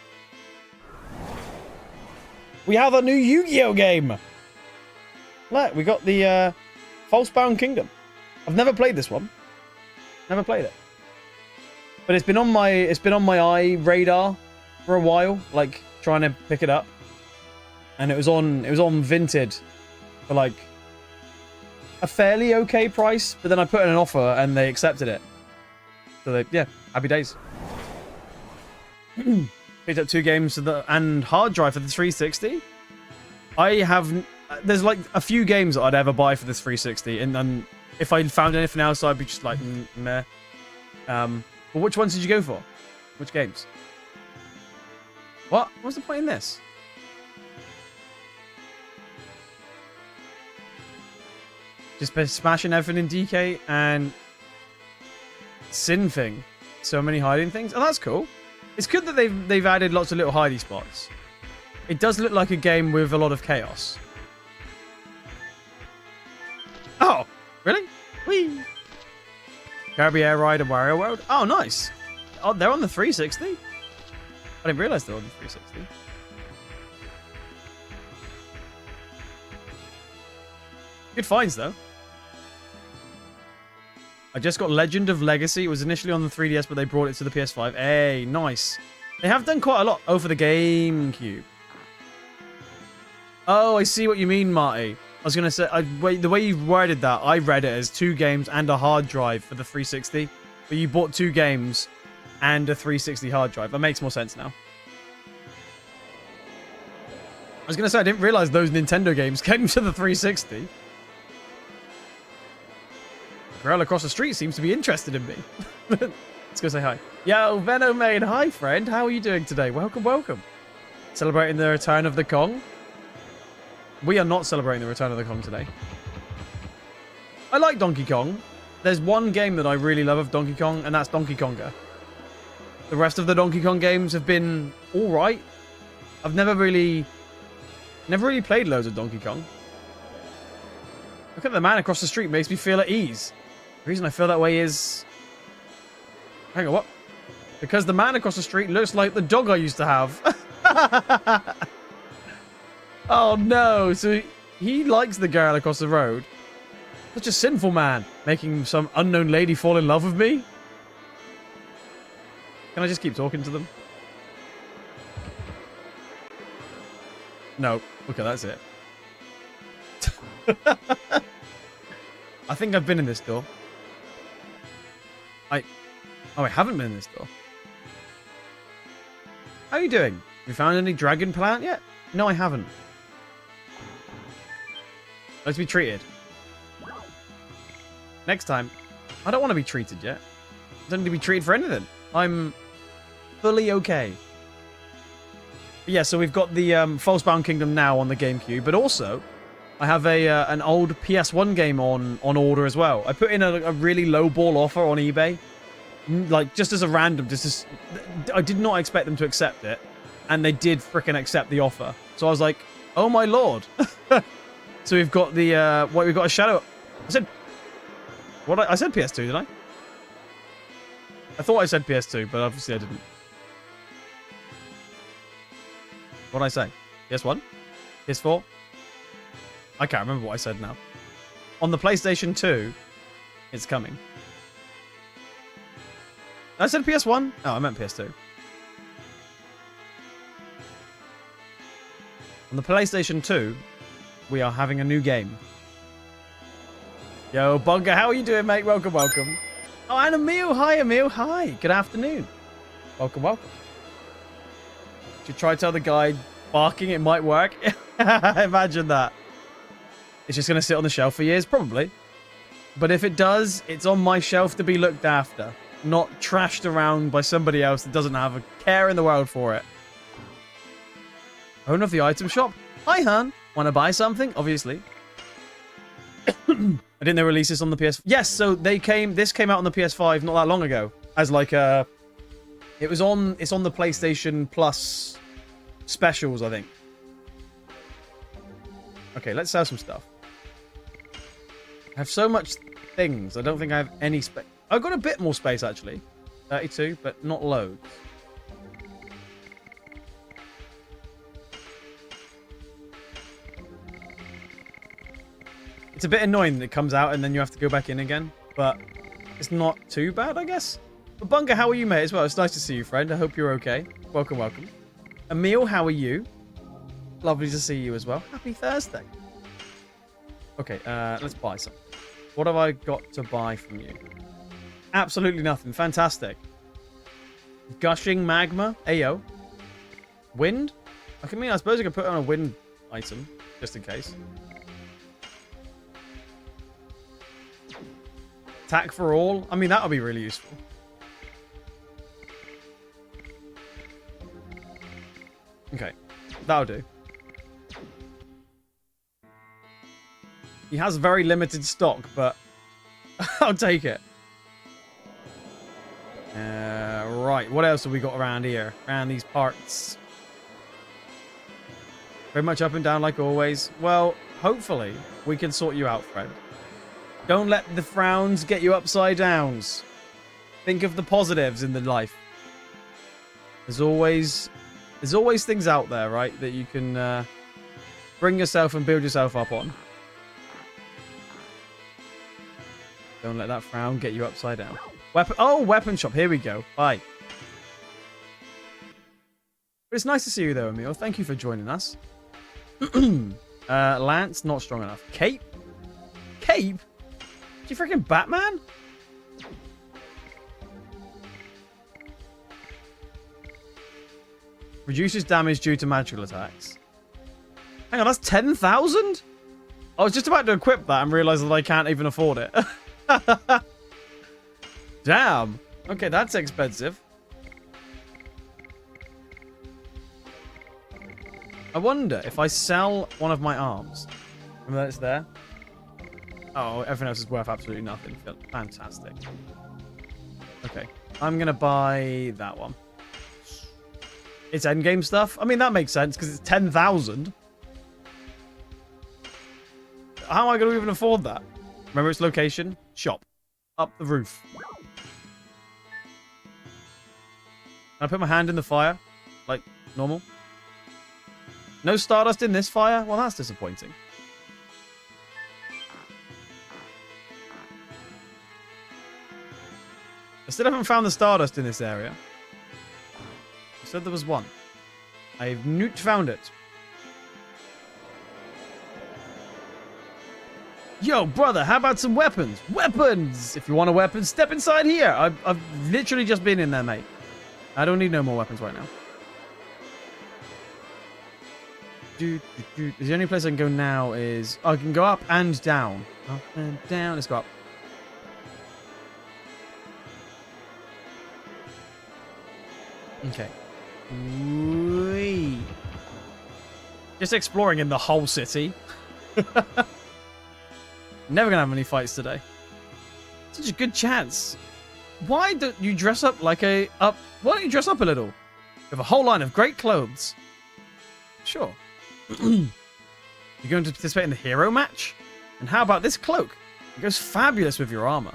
We have a new Yu-Gi-Oh game. Look, we got the Falsebound Kingdom. I've never played this one. Never played it. But it's been on my eye radar for a while, like trying to pick it up, and it was on Vinted for like a fairly okay price, but then I put in an offer and they accepted it. So yeah, happy days. Picked up 2 games and hard drive for the 360. There's like a few games that I'd ever buy for this 360, and then if I found anything else, I'd be just like, meh. But which ones did you go for? Which games? What? What's the point in this? Just been smashing everything in DK and Sin thing. So many hiding things. Oh, that's cool. It's good that they've added lots of little hidey spots. It does look like a game with a lot of chaos. Oh, really? Whee! Kirby Air Ride and Wario World. Oh, nice. Oh, they're on the 360? I didn't realize they were on the 360. Good finds, though. I just got Legend of Legacy. It was initially on the 3DS, but they brought it to the PS5. Hey, nice. They have done quite a lot over the GameCube. Oh, I see what you mean, Marty. I was going to say, the way you worded that, I read it as 2 games and a hard drive for the 360. But you bought 2 games and a 360 hard drive. That makes more sense now. I was going to say, I didn't realize those Nintendo games came to the 360. Girl across the street seems to be interested in me. Let's go say hi. Yo, Venomade. Hi, friend. How are you doing today? Welcome, welcome. Celebrating the return of the Kong. We are not celebrating the return of the Kong today. I like Donkey Kong. There's one game that I really love of Donkey Kong, and that's Donkey Konga. The rest of the Donkey Kong games have been all right. I've never really played loads of Donkey Kong. Look at the man across the street makes me feel at ease. The reason I feel that way is... Hang on, what? Because the man across the street looks like the dog I used to have. Oh no, so he likes the girl across the road. Such a sinful man, making some unknown lady fall in love with me. Can I just keep talking to them? No. Okay, that's it. I think I've been in this door. Oh, I haven't been in this door. How are you doing? Have you found any dragon plant yet? No, I haven't. Like to be treated. Next time. I don't want to be treated yet. I don't need to be treated for anything. I'm fully okay. But yeah, so we've got the Falsebound Kingdom now on the GameCube, but also I have an old PS1 game on order as well. I put in a really low ball offer on eBay, like just as a random. I did not expect them to accept it, and they did frickin' accept the offer. So I was like, oh my lord. So we've got the we've got a shadow. I said PS2, did I? I thought I said PS2, but obviously I didn't. What did I say? PS1? PS4? I can't remember what I said now. On the PlayStation 2, it's coming. I said PS1? Oh, I meant PS2. On the PlayStation 2, we are having a new game. Yo, Bunga, how are you doing, mate? Welcome, welcome. Oh, and Emil. Hi, Emil. Hi. Good afternoon. Welcome, welcome. Should try to tell the guy barking it might work. Imagine that. It's just going to sit on the shelf for years? Probably. But if it does, it's on my shelf to be looked after. Not trashed around by somebody else that doesn't have a care in the world for it. Owner of the item shop. Hi, hon. Want to buy something? Obviously. I didn't they release this on the PS... Yes, so this came out on the PS5 not that long ago. As like a... It's on the PlayStation Plus specials, I think. Okay, let's sell some stuff. I have so much things. I don't think I have any space. I've got a bit more space, actually. 32, but not loads. It's a bit annoying that it comes out and then you have to go back in again. But it's not too bad, I guess. But Bunga, how are you, mate, as well? It's nice to see you, friend. I hope you're okay. Welcome, welcome. Emil, how are you? Lovely to see you as well. Happy Thursday. Okay, let's buy some. What have I got to buy from you? Absolutely nothing. Fantastic. Gushing magma. Ayo. Wind? I suppose I could put on a wind item, just in case. Attack for all? I mean, that would be really useful. Okay, that'll do. He has very limited stock, but I'll take it. Right, what else have we got around here? Around these parts? Very much up and down like always. Well, hopefully we can sort you out, friend. Don't let the frowns get you upside downs. Think of the positives in the life. There's always things out there, right, that you can bring yourself and build yourself up on. Don't let that frown get you upside down. Weapon shop. Here we go. Bye. But it's nice to see you, though, Emil. Thank you for joining us. Lance, not strong enough. Cape? Cape? You freaking Batman? Reduces damage due to magical attacks. Hang on, that's 10,000? I was just about to equip that and realize that I can't even afford it. Damn. Okay, that's expensive. I wonder if I sell one of my arms. Remember that it's there? Oh, everything else is worth absolutely nothing. Fantastic. Okay. I'm going to buy that one. It's endgame stuff? I mean, that makes sense because it's 10,000. How am I going to even afford that? Remember its location? Shop. Up the roof. Can I put my hand in the fire? Like normal? No stardust in this fire? Well, that's disappointing. I still haven't found the stardust in this area. I said there was one. I've not found it. Yo, brother, how about some weapons? Weapons! If you want a weapon, step inside here. I've literally just been in there, mate. I don't need no more weapons right now. The only place I can go now is... I can go up and down. Up and down. Let's go up. Okay. Whee. Just exploring in the whole city. Never gonna have any fights today. Such a good chance. Why don't you dress up like a... Why don't you dress up a little? You have a whole line of great clothes. Sure. You're going to participate in the hero match? And how about this cloak? It goes fabulous with your armor.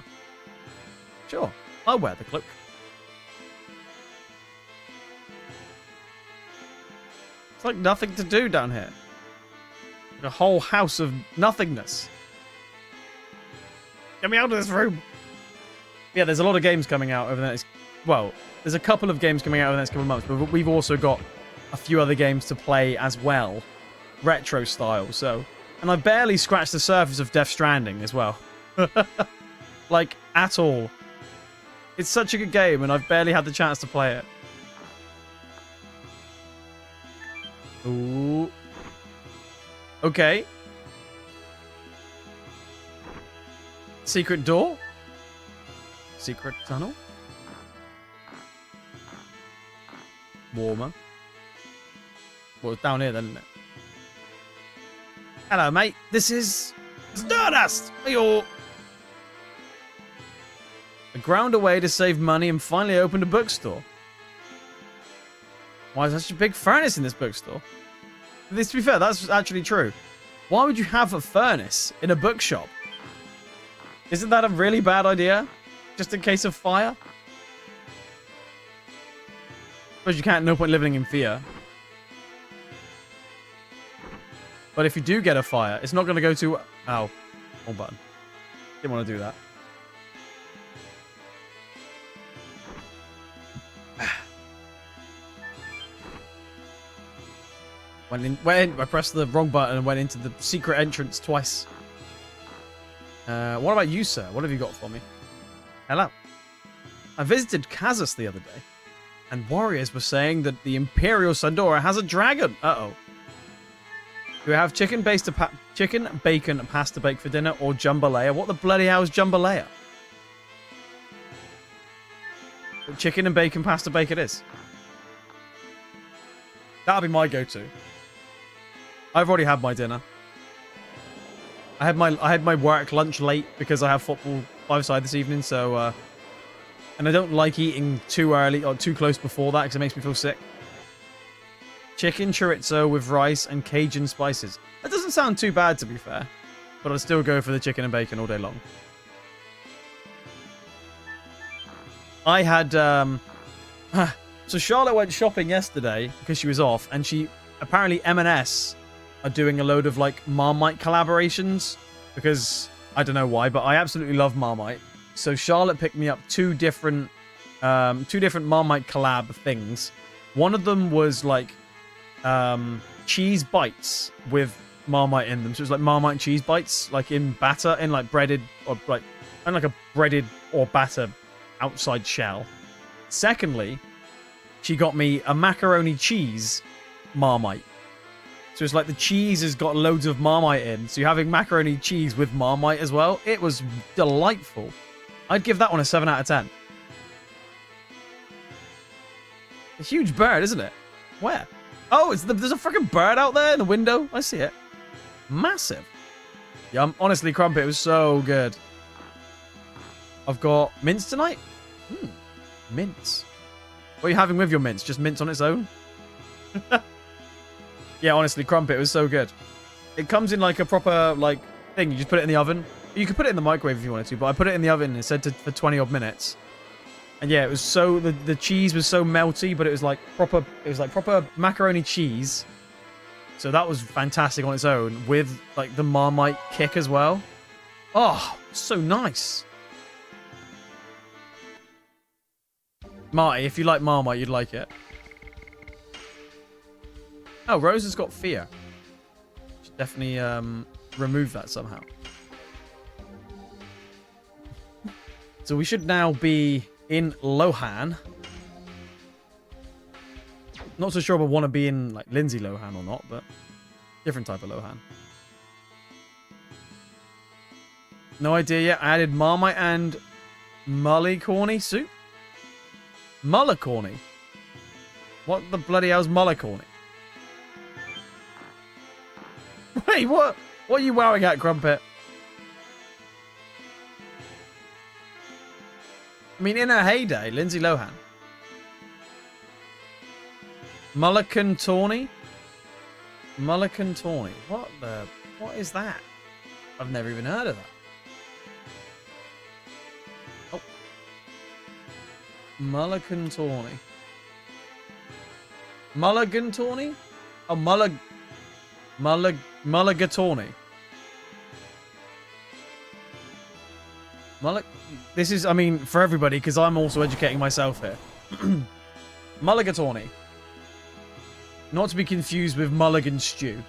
Sure. I'll wear the cloak. It's like nothing to do down here. Like a whole house of nothingness. Get me out of this room. Yeah, there's a lot of games coming out over the next... Well, there's a couple of games coming out over the next couple of months, but we've also got a few other games to play as well. Retro style, so... And I barely scratched the surface of Death Stranding as well. Like, at all. It's such a good game, and I've barely had the chance to play it. Ooh. Okay. Secret door? Secret tunnel? Warmer. Well, it's down here then, isn't it? Hello, mate. This is... Stardust! Hey-oh. I ground away to save money and finally opened a bookstore. Why is there such a big furnace in this bookstore? To be fair, that's actually true. Why would you have a furnace in a bookshop? Isn't that a really bad idea? Just in case of fire? Suppose you can't, no point living in fear. But if you do get a fire, it's not going to go to... Ow. Wrong button. Didn't want to do that. I pressed the wrong button and went into the secret entrance twice. What about you, sir? What have you got for me? Hello. I visited Kazus the other day, and warriors were saying that the Imperial Sandora has a dragon. Uh-oh. Do we have chicken, bacon, pasta bake for dinner, or jambalaya? What the bloody hell is jambalaya? Chicken and bacon, pasta bake it is. That'll be my go-to. I've already had my dinner. I had my work lunch late because I have football 5-side this evening, so and I don't like eating too early or too close before that because it makes me feel sick. Chicken chorizo with rice and Cajun spices. That doesn't sound too bad, to be fair, but I'd still go for the chicken and bacon all day long. I had so Charlotte went shopping yesterday because she was off, and she apparently M&S are doing a load of like Marmite collaborations because I don't know why, but I absolutely love Marmite. So Charlotte picked me up two different Marmite collab things. One of them was like cheese bites with Marmite in them. So it was like Marmite cheese bites, like in batter, in like breaded or like and like a breaded or batter outside shell. Secondly, she got me a macaroni cheese Marmite. So it's like the cheese has got loads of Marmite in. So you're having macaroni cheese with Marmite as well. It was delightful. I'd give that one a 7 out of 10. A huge bird, isn't it? Where? Oh, there's a freaking bird out there in the window. I see it. Massive. Yeah, honestly, Crumpet, it was so good. I've got mince tonight. Mince. What are you having with your mince? Just mince on its own? Yeah, honestly, Crumpet, it was so good. It comes in like a proper like thing. You just put it in the oven. You could put it in the microwave if you wanted to, but I put it in the oven and it said for 20 odd minutes. And yeah, it was so the cheese was so melty, but it was like proper. It was like proper macaroni cheese. So that was fantastic on its own with like the Marmite kick as well. Oh, so nice. Marty, if you like Marmite, you'd like it. Oh, Rose has got fear. Should definitely remove that somehow. So we should now be in Lohan. Not so sure if I want to be in like Lindsay Lohan or not, but different type of Lohan. No idea yet. I added Marmite and Mullicorny soup. Mullicorny? What the bloody hell's Mullicorny? Wait, what? What are you wowing at, Crumpet? I mean, in her heyday, Lindsay Lohan. Mullican Tawny? Mullican Tawny. What is that? I've never even heard of that. Oh. Mullican Tawny. Mulligan Tawny? Oh, Mulligatawny. This is, I mean, for everybody, because I'm also educating myself here. Mulligatawny. Not to be confused with mulligan stew.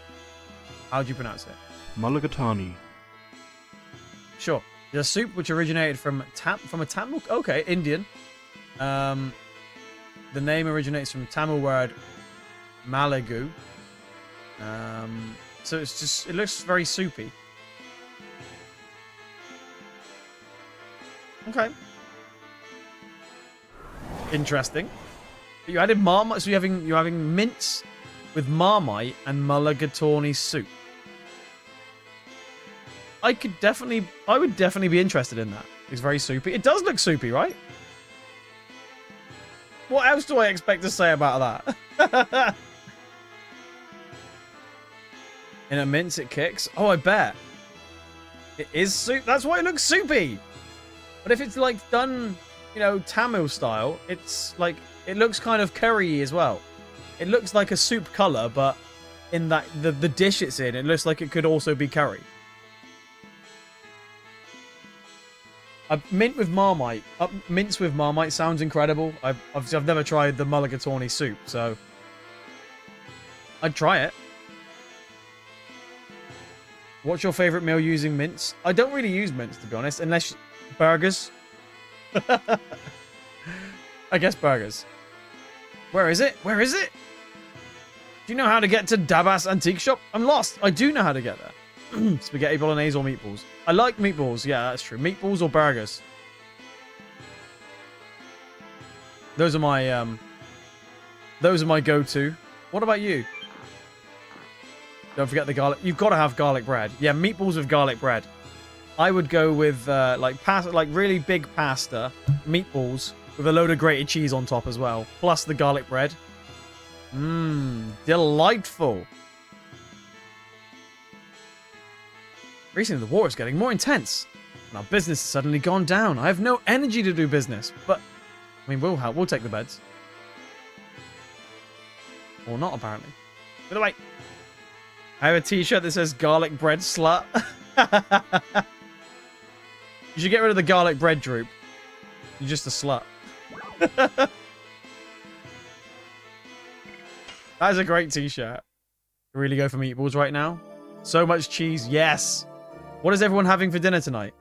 How do you pronounce it? Mulligatawny. Sure. The soup which originated from a Tamil... Okay, Indian. The name originates from Tamil word Malagu. So it's just... It looks very soupy. Okay. Interesting. But you added Marmite, so you're having mince with Marmite and Mulligatawny soup. I would definitely be interested in that. It's very soupy. It does look soupy, right? What else do I expect to say about that? In a mince, it kicks. Oh, I bet. It is soup. That's why it looks soupy. But if it's like done, you know, Tamil style, it's like, it looks kind of curry as well. It looks like a soup color, but in that the dish it's in, it looks like it could also be curry. Mince with Marmite sounds incredible. I've never tried the Mulligatawny soup, so I'd try it. What's your favorite meal using mince? I don't really use mince, to be honest, unless burgers. I guess burgers. Where is it? Where is it? Do you know how to get to Dabas Antique Shop? I'm lost. I do know how to get there. Spaghetti bolognese or meatballs? I like meatballs. Yeah, that's true. Meatballs or burgers? Those are my go-to. What about you? Don't forget the garlic. You've got to have garlic bread. Yeah, meatballs with garlic bread. I would go with like pasta, like really big pasta, meatballs with a load of grated cheese on top as well, plus the garlic bread. Mmm, delightful. Recently, the war is getting more intense, and our business has suddenly gone down. I have no energy to do business, but I mean, we'll help. We'll take the beds, or not apparently. By the way, I have a T-shirt that says "Garlic Bread Slut." You should get rid of the garlic bread droop. You're just a slut. That is a great T-shirt. Really go for meatballs right now. So much cheese, yes. What is everyone having for dinner tonight?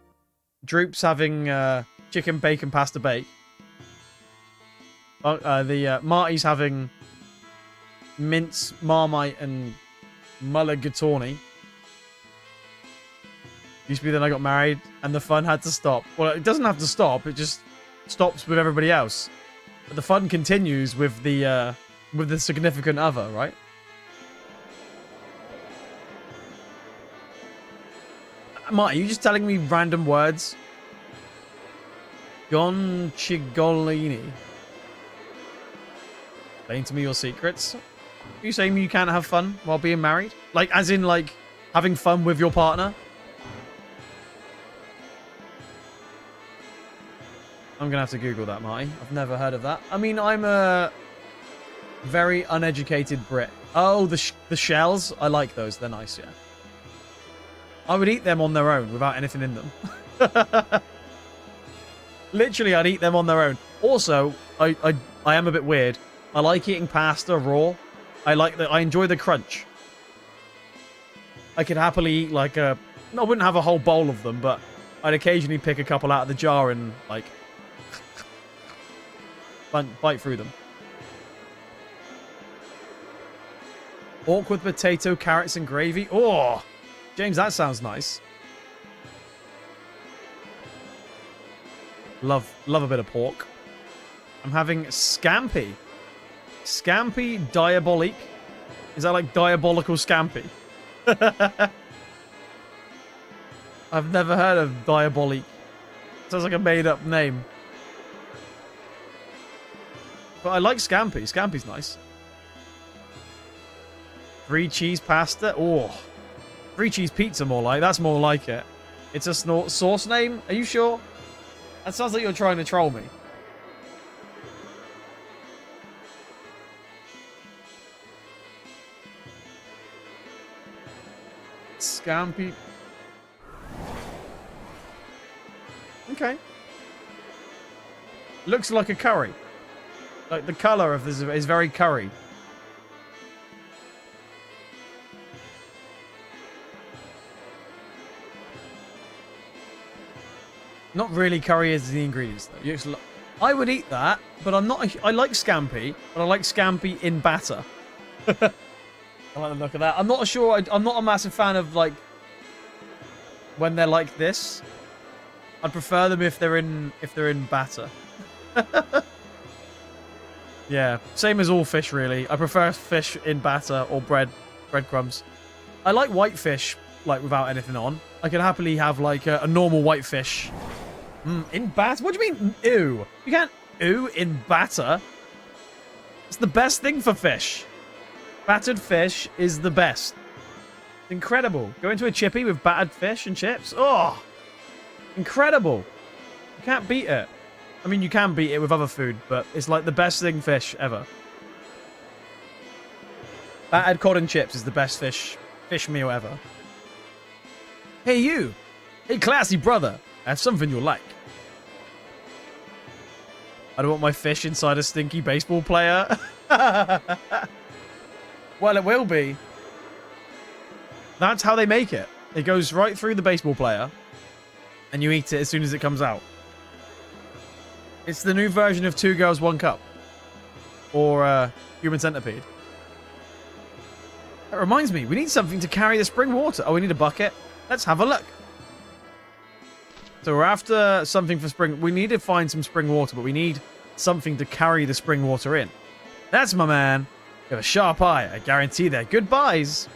Droop's having chicken bacon pasta bake. Marty's having mince, marmite, and mulligatawny. Used to be then I got married and the fun had to stop. Well, it doesn't have to stop. It just stops with everybody else. But the fun continues with the significant other, right? Marty, are you just telling me random words? Gon Chigolini. Explain to me your secrets. Are you saying you can't have fun while being married? Like, as in, like, having fun with your partner? I'm going to have to Google that, Marty. I've never heard of that. I mean, I'm a very uneducated Brit. Oh, the shells? I like those. They're nice, yeah. I would eat them on their own without anything in them. Literally, I'd eat them on their own. Also, I am a bit weird. I like eating pasta raw. I enjoy the crunch. I could happily eat like I wouldn't have a whole bowl of them, but I'd occasionally pick a couple out of the jar and like bite through them. Pork with potato, carrots, and gravy. Oh, James, that sounds nice. Love a bit of pork. I'm having scampi. Scampi diabolique. Is that like diabolical scampi? I've never heard of diabolique. Sounds like a made-up name. But I like scampi. Scampi's nice. 3 cheese pasta. Oh. 3 cheese pizza more like. That's more like it. It's a sauce name? Are you sure? That sounds like you're trying to troll me. Scampi. Okay. Looks like a curry. Like the color of this is very curry. Not really curry as the ingredients though. I would eat that, but I'm not. I like scampi, but I like scampi in batter. I like the look of that. I'm not sure. I'm not a massive fan of like when they're like this. I'd prefer them if they're in batter. Yeah, same as all fish really. I prefer fish in batter or breadcrumbs. I like white fish like without anything on. I can happily have like a normal white fish. In batter? What do you mean, ew? You can't ew in batter. It's the best thing for fish. Battered fish is the best. It's incredible. Go into a chippy with battered fish and chips. Oh, incredible. You can't beat it. I mean, you can beat it with other food, but it's like the best thing fish ever. Battered cod and chips is the best fish meal ever. Hey, you. Hey, classy brother. I have something you'll like. I don't want my fish inside a stinky baseball player. Well, it will be. That's how they make it. It goes right through the baseball player, and you eat it as soon as it comes out. It's the new version of 2 Girls, 1 Cup. Or Human Centipede. That reminds me, we need something to carry the spring water. Oh, we need a bucket. Let's have a look. So we're after something for spring. We need to find some spring water, but we need something to carry the spring water in. That's my man. You have a sharp eye. I guarantee they're good buys.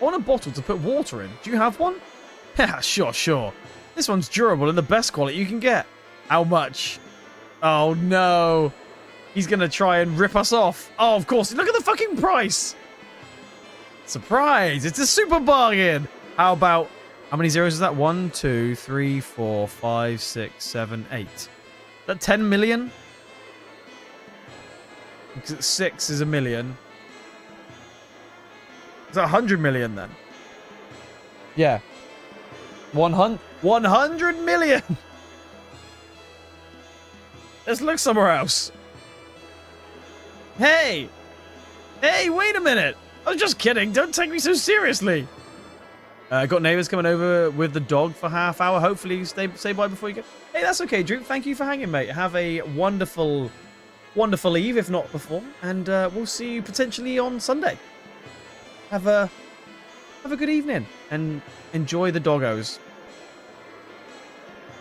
I want a bottle to put water in. Do you have one? Yeah, sure. This one's durable and the best quality you can get. How much? Oh, no. He's going to try and rip us off. Oh, of course. Look at the fucking price. Surprise. It's a super bargain. How about... How many zeros is that? 1, 2, 3, 4, 5, 6, 7, 8. Is that 10 million? Because 6 is a million. Is that 100 million then? Yeah. 100 million! Let's look somewhere else. Hey! Hey, wait a minute! I was just kidding. Don't take me so seriously. Got neighbors coming over with the dog for half hour. Hopefully you say bye before you go. Hey, that's okay, Drew. Thank you for hanging, mate. Have a wonderful eve, if not before. And we'll see you potentially on Sunday. Have a good evening. And enjoy the doggos.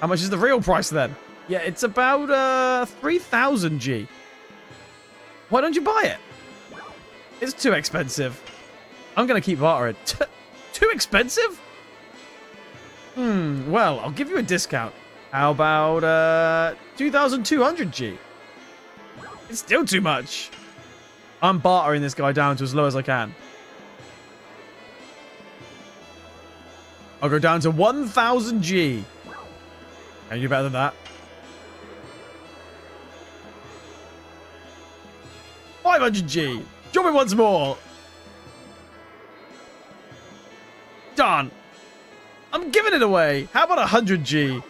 How much is the real price then? Yeah, it's about 3,000 G. Why don't you buy it? It's too expensive. I'm going to keep bartering. Too expensive? Well, I'll give you a discount. How about 2,200 G? It's still too much. I'm bartering this guy down to as low as I can. I'll go down to 1,000 G. Can you do better than that? 500 G. Drop it once more. Darn. I'm giving it away. How about 100 G?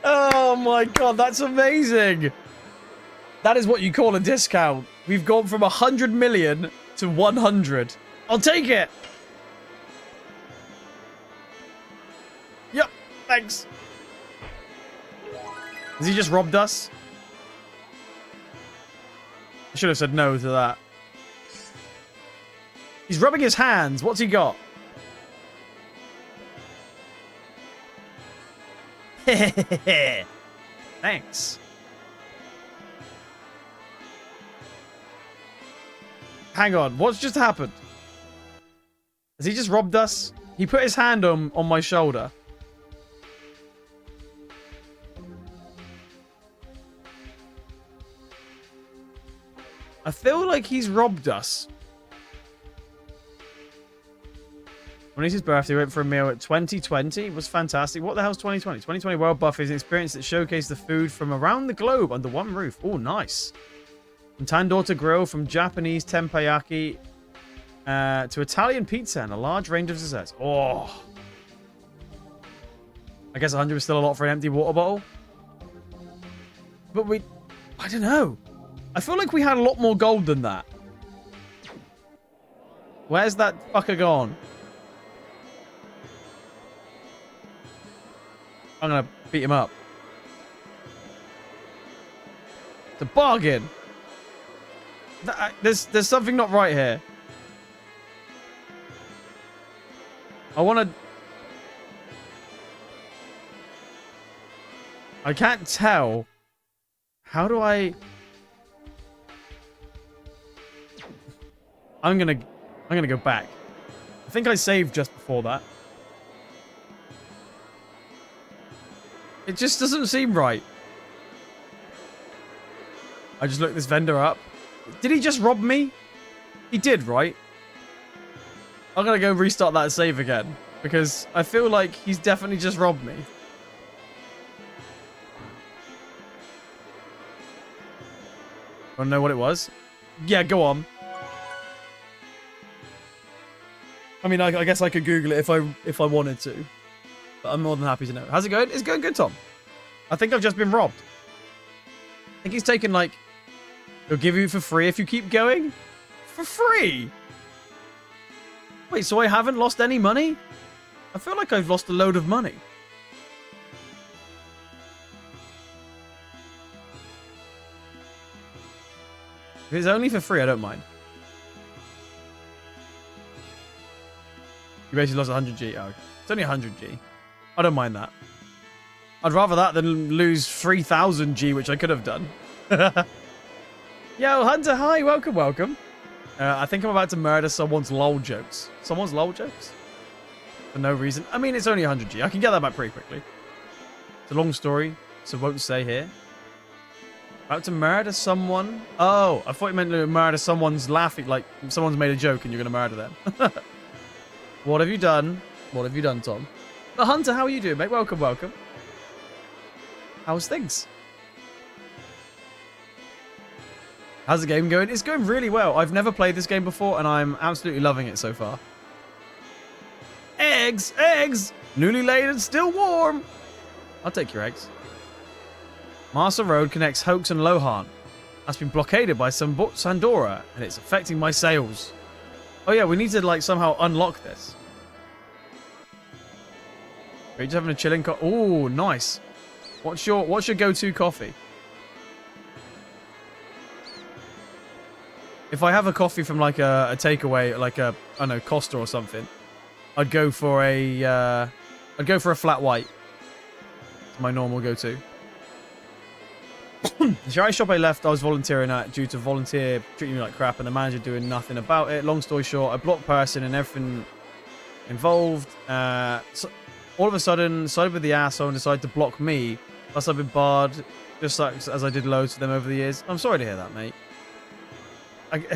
Oh my god, that's amazing. That is what you call a discount. We've gone from 100 million to 100. I'll take it. Yep, thanks. Has he just robbed us? I should have said no to that. He's rubbing his hands. What's he got? Thanks. Hang on. What's just happened? Has he just robbed us? He put his hand on my shoulder. I feel like he's robbed us. When it's his birthday, we went for a meal at 2020. It was fantastic. What the hell's 2020? 2020 World Buffet is an experience that showcased the food from around the globe under one roof. Oh, nice. From tandoor to grill, from Japanese tempayaki to Italian pizza and a large range of desserts. Oh. I guess 100 was still a lot for an empty water bottle. But I don't know. I feel like we had a lot more gold than that. Where's that fucker gone? I'm gonna beat him up. It's a bargain. There's something not right here. I can't tell. How do I... I'm gonna go back. I think I saved just before that. It just doesn't seem right. I just looked this vendor up. Did he just rob me? He did, right? I'm gonna go restart that save again. Because I feel like he's definitely just robbed me. Wanna know what it was? Yeah, go on. I mean, I guess I could Google it if I wanted to. But I'm more than happy to know. How's it going? It's going good, Tom. I think I've just been robbed. I think he's taken, like... He'll give you for free if you keep going? For free? Wait, so I haven't lost any money? I feel like I've lost a load of money. If it's only for free, I don't mind. You basically lost 100G. Oh, it's only 100G. I don't mind that. I'd rather that than lose 3000G, which I could have done. Yo, Hunter, hi. Welcome, welcome. I think I'm about to murder someone's lol jokes. Someone's lol jokes? For no reason. I mean, it's only 100G. I can get that back pretty quickly. It's a long story, so won't say here. About to murder someone? Oh, I thought you meant to murder someone's laughing, like someone's made a joke and you're going to murder them. What have you done? What have you done, Tom? But Hunter, how are you doing, mate? Welcome, welcome. How's things? How's the game going? It's going really well. I've never played this game before, and I'm absolutely loving it so far. Eggs! Eggs! Newly laid and still warm! I'll take your eggs. Master Road connects Hoax and Lohan. That's been blockaded by Sandora, and it's affecting my sales. Oh yeah, we need to like somehow unlock this. Are you just having a chilling Oh, nice. What's your go-to coffee? If I have a coffee from like a takeaway, like a I don't know, Costa or something, I'd go for a flat white. It's my normal go-to. The charity shop I left, I was volunteering at due to volunteer treating me like crap and the manager doing nothing about it. Long story short, I blocked person and everything involved. So all of a sudden, sided with the asshole and decided to block me. Plus, I've been barred, just like as I did loads of them over the years. I'm sorry to hear that, mate.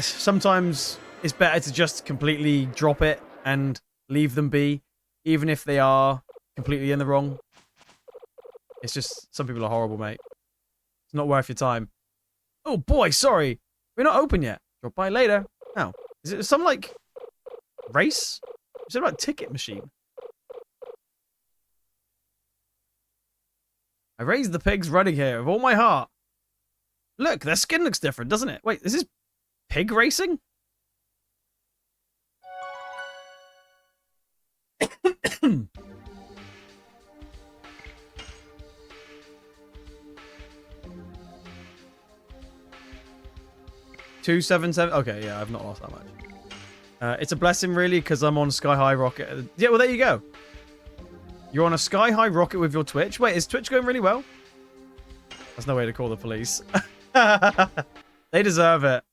Sometimes it's better to just completely drop it and leave them be, even if they are completely in the wrong. It's just, some people are horrible, mate. It's not worth your time. Oh boy, sorry. We're not open yet. Drop by later. Now, is it some like race? Is it about ticket machine? I raised the pigs running here with all my heart. Look, their skin looks different, doesn't it? Wait, is this pig racing? 277. Okay, yeah, I've not lost that much. It's a blessing, really, because I'm on Sky High Rocket. Yeah, well, there you go. You're on a Sky High Rocket with your Twitch. Wait, is Twitch going really well? That's no way to call the police. They deserve it.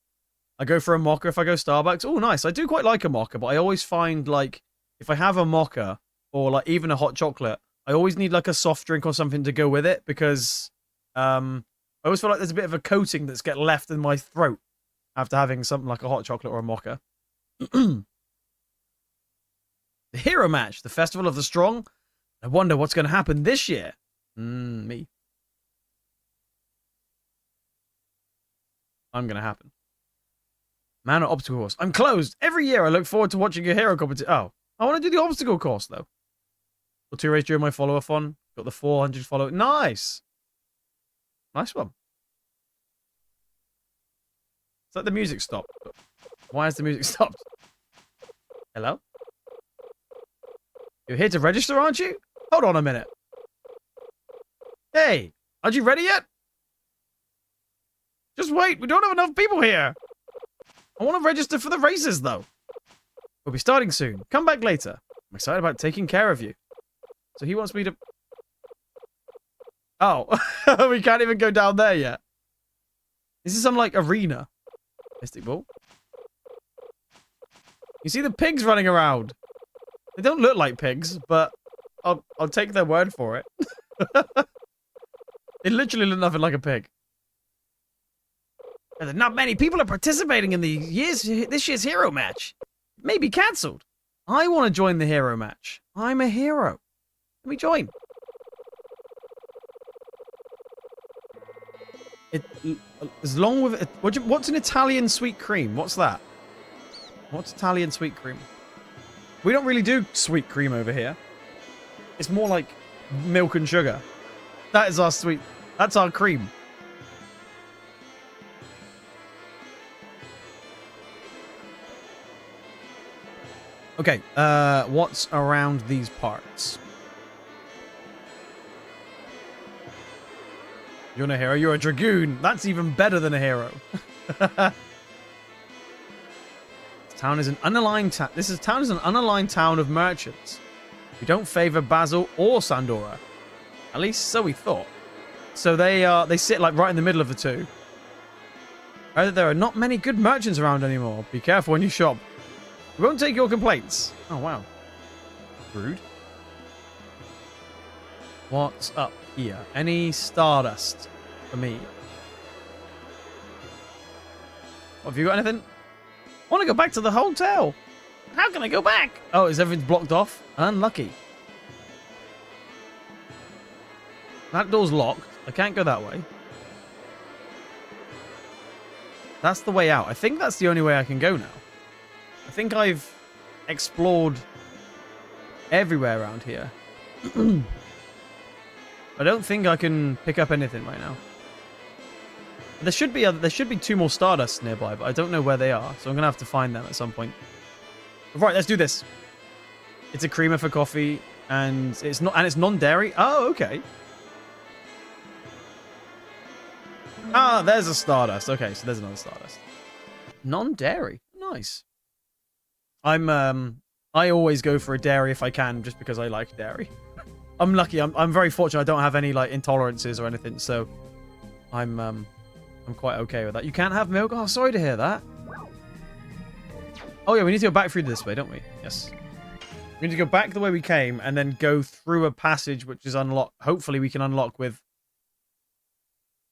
I go for a mocha if I go Starbucks. Oh, nice. I do quite like a mocha, but I always find, like, if I have a mocha or, like, even a hot chocolate, I always need, like, a soft drink or something to go with it because I always feel like there's a bit of a coating that's get left in my throat after having something like a hot chocolate or a mocha. The Hero Match, the Festival of the Strong. I wonder what's going to happen this year. Me. I'm going to happen. Man at obstacle course. I'm closed. Every year I look forward to watching a hero competition. Oh, I want to do the obstacle course, though. Got 2 race during my follow-a-thon. Got the 400 follow. Nice. Nice one. It's like the music stopped. Why has the music stopped? Hello? You're here to register, aren't you? Hold on a minute. Hey, aren't you ready yet? Just wait, we don't have enough people here. I want to register for the races, though. We'll be starting soon. Come back later. I'm excited about taking care of you. So he wants me to... Oh, we can't even go down there yet. This is some, like, arena. Mystic Ball. You see the pigs running around. They don't look like pigs, but I'll take their word for it. They literally look nothing like a pig. And not many people are participating in this year's hero match. It may be cancelled. I want to join the hero match. I'm a hero. Let me join. As long with it, what's an Italian sweet cream? What's that? What's Italian sweet cream? We don't really do sweet cream over here. It's more like milk and sugar. That is our sweet. That's our cream. Okay, what's around these parts? You're not a hero, you're a Dragoon. That's even better than a hero. This town is an unaligned town. Town is an unaligned town of merchants. We don't favor Basil or Sandora. At least so we thought. So they sit like right in the middle of the two. There are not many good merchants around anymore. Be careful when you shop. We won't take your complaints. Oh wow. Rude. What's up here? Any stardust for me? Have you got anything? I want to go back to the hotel. How can I go back? Oh, is everything blocked off? Unlucky. That door's locked. I can't go that way. That's the way out. I think that's the only way I can go now. I think I've explored everywhere around here. I don't think I can pick up anything right now. There should be 2 more Stardust nearby, but I don't know where they are, so I'm gonna have to find them at some point. Right, let's do this. It's a creamer for coffee, and it's non-dairy. Oh, okay. Ah, there's a Stardust. Okay, so there's another Stardust. Non-dairy. Nice. I always go for a dairy if I can, just because I like dairy. I'm lucky. I'm very fortunate. I don't have any like intolerances or anything, so I'm quite okay with that. You can't have milk? Oh, sorry to hear that. Oh yeah, we need to go back through this way, don't we? Yes. We need to go back the way we came and then go through a passage which is unlocked. Hopefully we can unlock with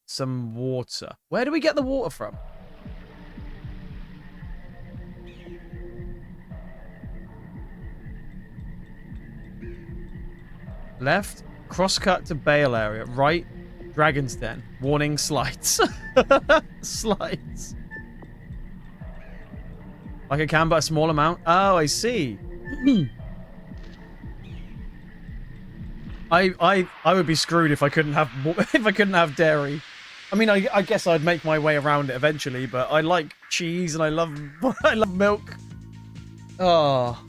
some water. Where do we get the water from? Left, crosscut to Bale area. Right, Dragon's Den. Warning, slides. Slides. Like I can, but a small amount. Oh, I see. I would be screwed if I couldn't have dairy. I mean, I guess I'd make my way around it eventually, but I like cheese and I love milk. Oh,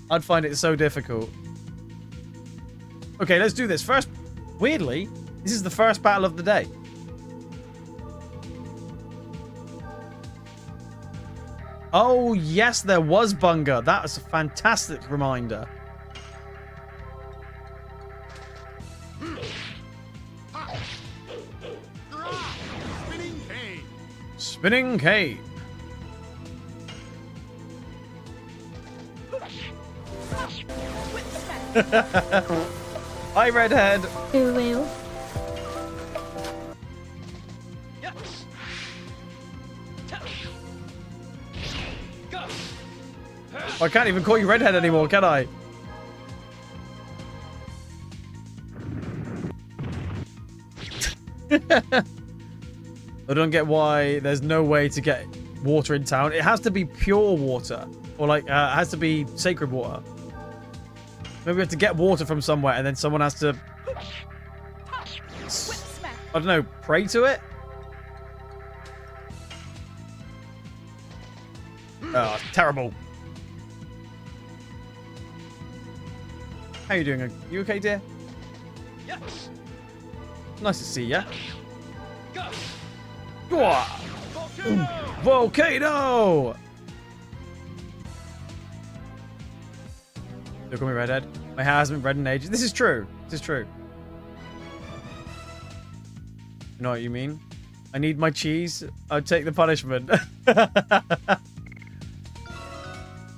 I'd find it so difficult. Okay, let's do this. First, weirdly, this is the first battle of the day. Oh, yes, there was Bunga. That was a fantastic reminder. Spinning cane. Spinning cane. Hi, redhead. Who will? I can't even call you redhead anymore, can I? I don't get why there's no way to get water in town. It has to be pure water. Or like, it has to be sacred water. Maybe we have to get water from somewhere and then someone has to... I don't know, pray to it? Oh, terrible. How you doing? You okay, dear? Yes. Nice to see ya. Go. Volcano! Look at me, redhead. My hair hasn't been red in ages. This is true. This is true. You know what you mean? I need my cheese. I'll take the punishment.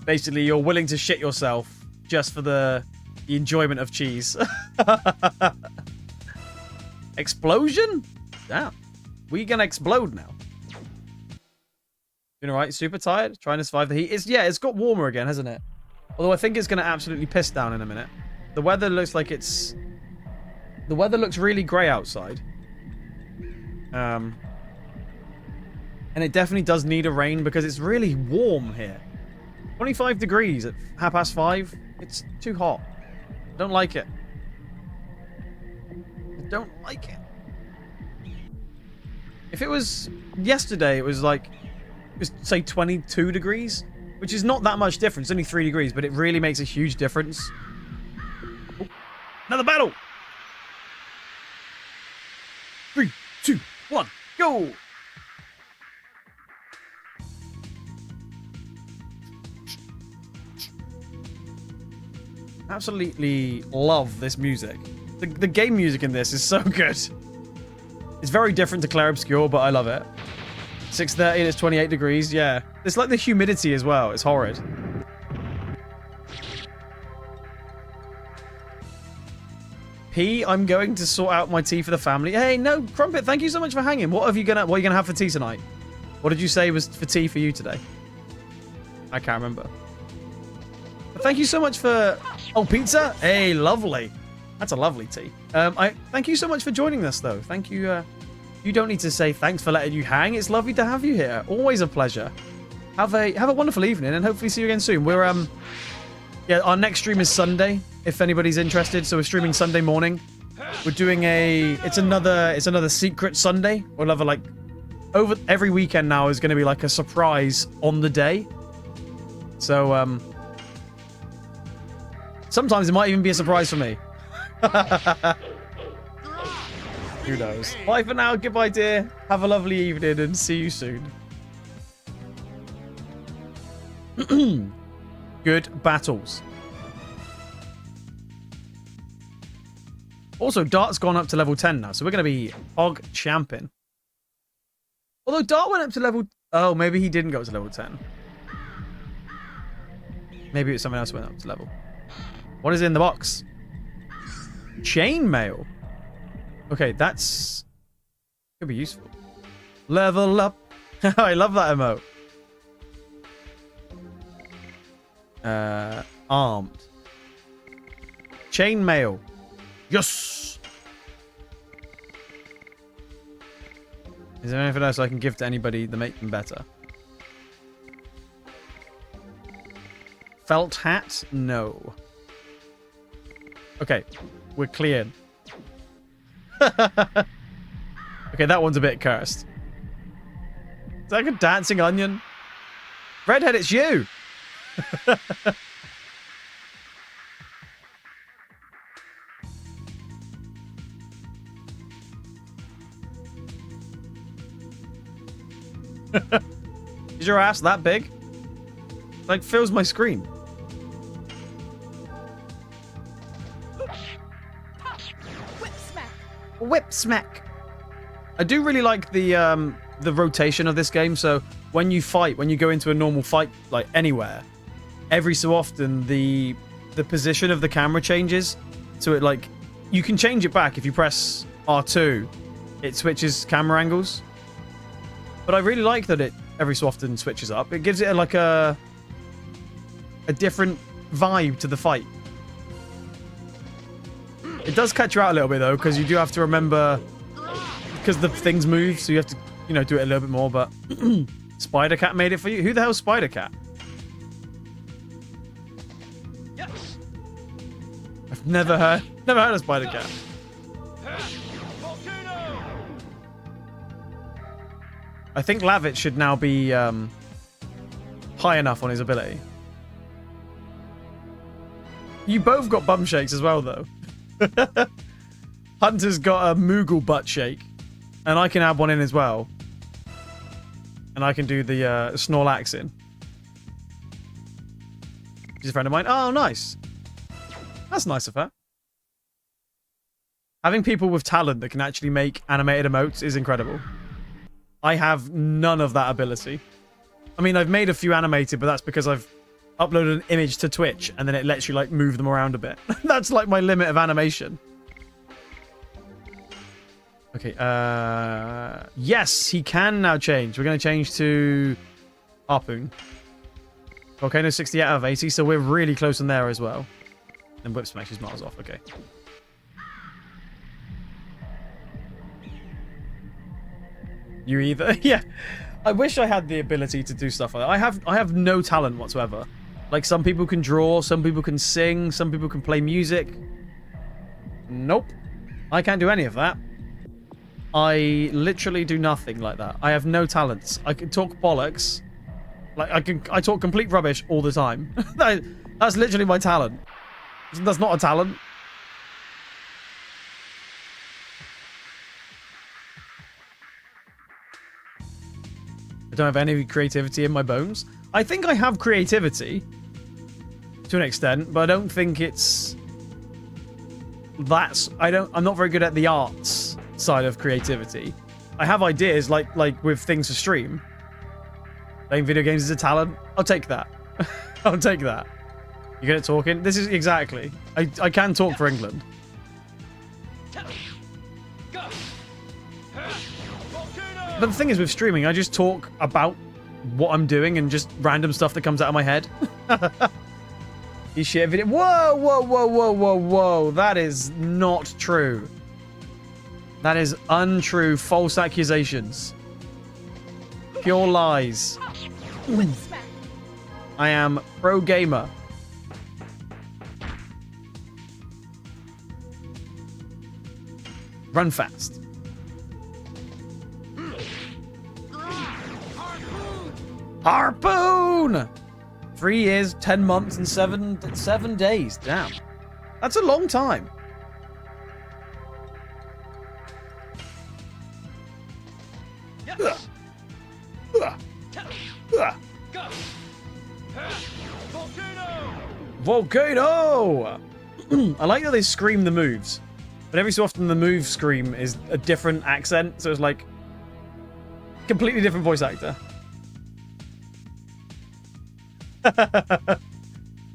Basically, you're willing to shit yourself just for the enjoyment of cheese. Explosion? Damn. We gonna explode now. Doing alright? Super tired? Trying to survive the heat? It's got warmer again, hasn't it? Although I think it's gonna absolutely piss down in a minute. The weather looks like it's... The weather looks really grey outside. And it definitely does need a rain because it's really warm here. 25 degrees at 5:30. It's too hot. I don't like it. I don't like it. If it was yesterday, it was like, say 22 degrees. which is not that much difference. Only 3 degrees, but it really makes a huge difference. Oh, another battle. 3, 2, 1, go. Absolutely love this music. The game music in this is so good. It's very different to Clair Obscur, but I love it. 6:30 and it's 28 degrees. Yeah. It's like the humidity as well. It's horrid. P, I'm going to sort out my tea for the family. Hey, no, Crumpet, thank you so much for hanging. What are you gonna have for tea tonight? What did you say was for tea for you today? I can't remember. But thank you so much for... Oh, pizza? Hey, lovely. That's a lovely tea. Thank you so much for joining us, though. Thank you. You don't need to say thanks for letting you hang. It's lovely to have you here. Always a pleasure. Have a wonderful evening, and hopefully see you again soon. We're yeah, our next stream is Sunday, if anybody's interested. So we're streaming Sunday morning. We're doing it's another secret Sunday. We'll have over every weekend now is going to be like a surprise on the day. So sometimes it might even be a surprise for me. Who knows? Bye for now. Goodbye, dear. Have a lovely evening and see you soon. Good battles. Also, Dart's gone up to level 10 now, so we're going to be Hog Champion. Although Dart went up to level... Oh, maybe he didn't go to level 10. Maybe it's someone else who went up to level. What is in the box? Chainmail. Okay, that's... could be useful. Level up. I love that emote. Armed. Chainmail. Yes! Is there anything else I can give to anybody to make them better? Felt hat? No. Okay, we're cleared. Okay, that one's a bit cursed. Is that like a dancing onion? Redhead, it's you! Is your ass that big? Like, fills my screen. Whip smack. Whip smack. I do really like the rotation of this game. So when you fight, when you go into a normal fight, like anywhere, every so often the position of the camera changes. So it like you can change it back if you press R2. It switches camera angles. But I really like that it every so often switches up. It gives it like a different vibe to the fight. It does catch you out a little bit though, because you do have to remember, because the things move, so you have to, you know, do it a little bit more. But Spider Cat made it for you. Who the hell's Spider Cat? I've never heard of Spider Cat. I think Lavit should now be high enough on his ability. You both got bum shakes as well, though. Hunter's got a Moogle butt shake, and I can add one in as well. And I can do the Snorlaxin. She's a friend of mine. Oh, nice. That's nice of her. Having people with talent that can actually make animated emotes is incredible. I have none of that ability. I mean, I've made a few animated, but that's because I've uploaded an image to Twitch, and then it lets you, like, move them around a bit. That's, like, my limit of animation. Okay, yes, he can now change. We're going to change to Harpoon. Volcano 68 out of 80, so we're really close on there as well. And Whip Smash is miles off, okay. You either. Yeah. I wish I had the ability to do stuff like that. I have no talent whatsoever. Like, some people can draw, some people can sing, some people can play music. Nope. I can't do any of that. I literally do nothing like that. I have no talents. I can talk bollocks, Like, I talk complete rubbish all the time. That's literally my talent. That's not a talent. I don't have any creativity in my bones. I think I have creativity to an extent, but I don't think it's I'm not very good at the arts side of creativity. I have ideas like with things to stream. Playing video games is a talent. I'll take that. I'll take that. You good at talking? This is exactly. I can talk for England. But the thing is with streaming, I just talk about what I'm doing and just random stuff that comes out of my head. You share video. Whoa, whoa, whoa, whoa, whoa, whoa. That is not true. That is untrue. False accusations. Pure lies. Whip smack. I am pro gamer. Run fast. Harpoon! 3 years, 10 months, and 7 days. Damn. That's a long time. Volcano! I like that they scream the moves. But every so often the move scream is a different accent. So it's like completely different voice actor.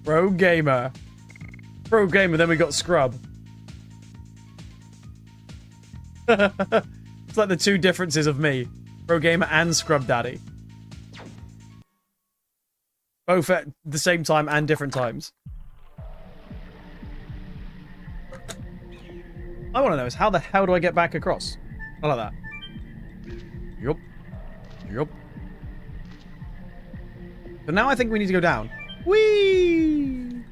Pro gamer. Pro gamer, then we got Scrub. It's like the two differences of me. Pro gamer and Scrub Daddy. Both at the same time and different times. I want to know is how the hell do I get back across? I like that. Yup. Yup. But now I think we need to go down. Whee!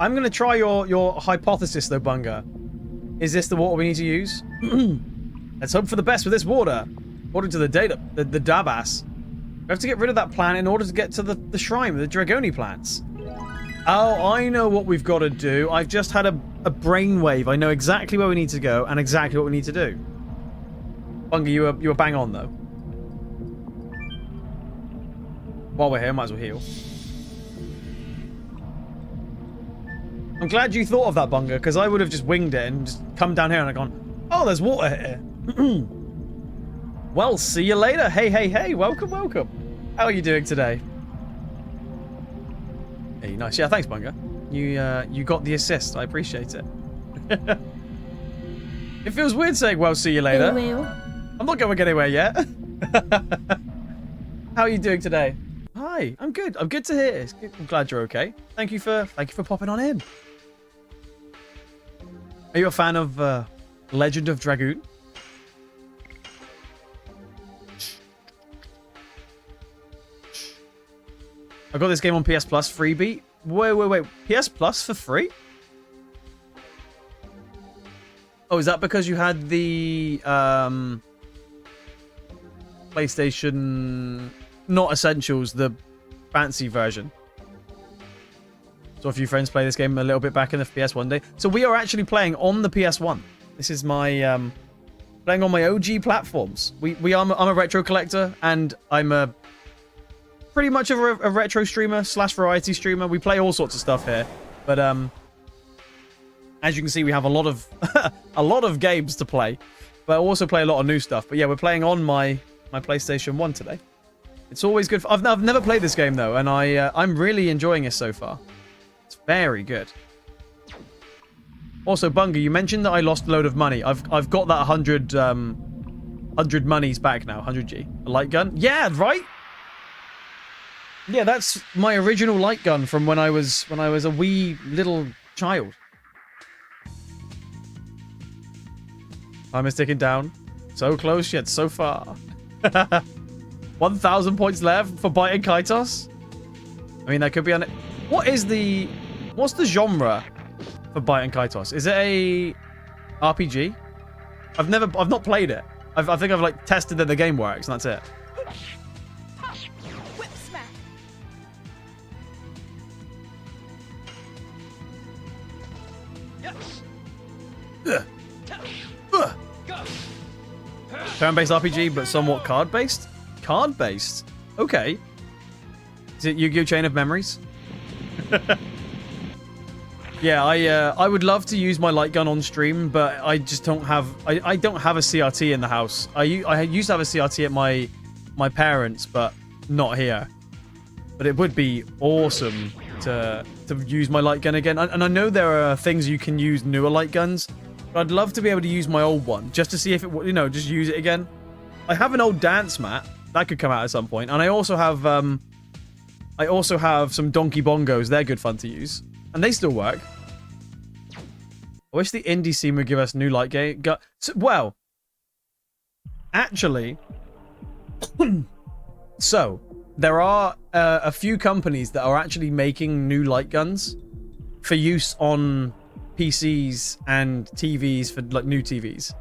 I'm going to try your hypothesis, though, Bunga. Is this the water we need to use? Let's hope for the best with this water. According to the data, the Dabas. We have to get rid of that plant in order to get to the shrine with the Dragoni plants. Oh, I know what we've got to do. I've just had a brainwave. I know exactly where we need to go and exactly what we need to do. Bunga, you were bang on, though. While we're here, might as well heal. I'm glad you thought of that, Bunga, because I would have just winged it and just come down here and I've gone, oh, there's water here. Well, see you later. Hey, hey, hey. Welcome, welcome. How are you doing today? Hey, nice. Yeah, thanks, Bunga. You got the assist. I appreciate it. It feels weird saying, well, see you later. I'm not going anywhere yet. How are you doing today? Hi, I'm good. I'm good to hear. I'm glad you're okay. Thank you for popping on in. Are you a fan of Legend of Dragoon? I got this game on PS Plus freebie. Wait. PS Plus for free? Oh, is that because you had the PlayStation, not Essentials, the fancy version? So a few friends play this game a little bit back in the PS1 day. So we are actually playing on the PS1. This is my playing on my OG platforms. I'm a retro collector, and I'm pretty much of a retro streamer / variety streamer. We play all sorts of stuff here, but as you can see, we have a lot of a lot of games to play, but I also play a lot of new stuff. But yeah, we're playing on my PlayStation 1 today. It's always good. I've never played this game though, and I'm really enjoying it so far. It's very good. Also, Bunga, you mentioned that I lost a load of money. I've got that 100 monies back now. 100G. A light gun? Yeah, right. Yeah, that's my original light gun from when I was a wee little child. Time is ticking down. So close yet so far. 1,000 points left for biting Kaitos. I mean, that could be on it. What's the genre for biting Kaitos? Is it a RPG? I've not played it. I think I've like tested that the game works and that's it. Turn-based RPG, but somewhat card-based? Card-based? Okay. Is it Yu-Gi-Oh! Chain of Memories? Yeah, I would love to use my light gun on stream, but I just don't have... I don't have a CRT in the house. I used to have a CRT at my parents', but not here. But it would be awesome to use my light gun again. And I know there are things you can use newer light guns, but I'd love to be able to use my old one just to see if it, you know, just use it again. I have an old dance mat that could come out at some point, and I also have some donkey bongos. They're good fun to use, and they still work. I wish the indie scene would give us new light game. Well, actually, so there are a few companies that are actually making new light guns for use on PCs and TVs, for like new TVs,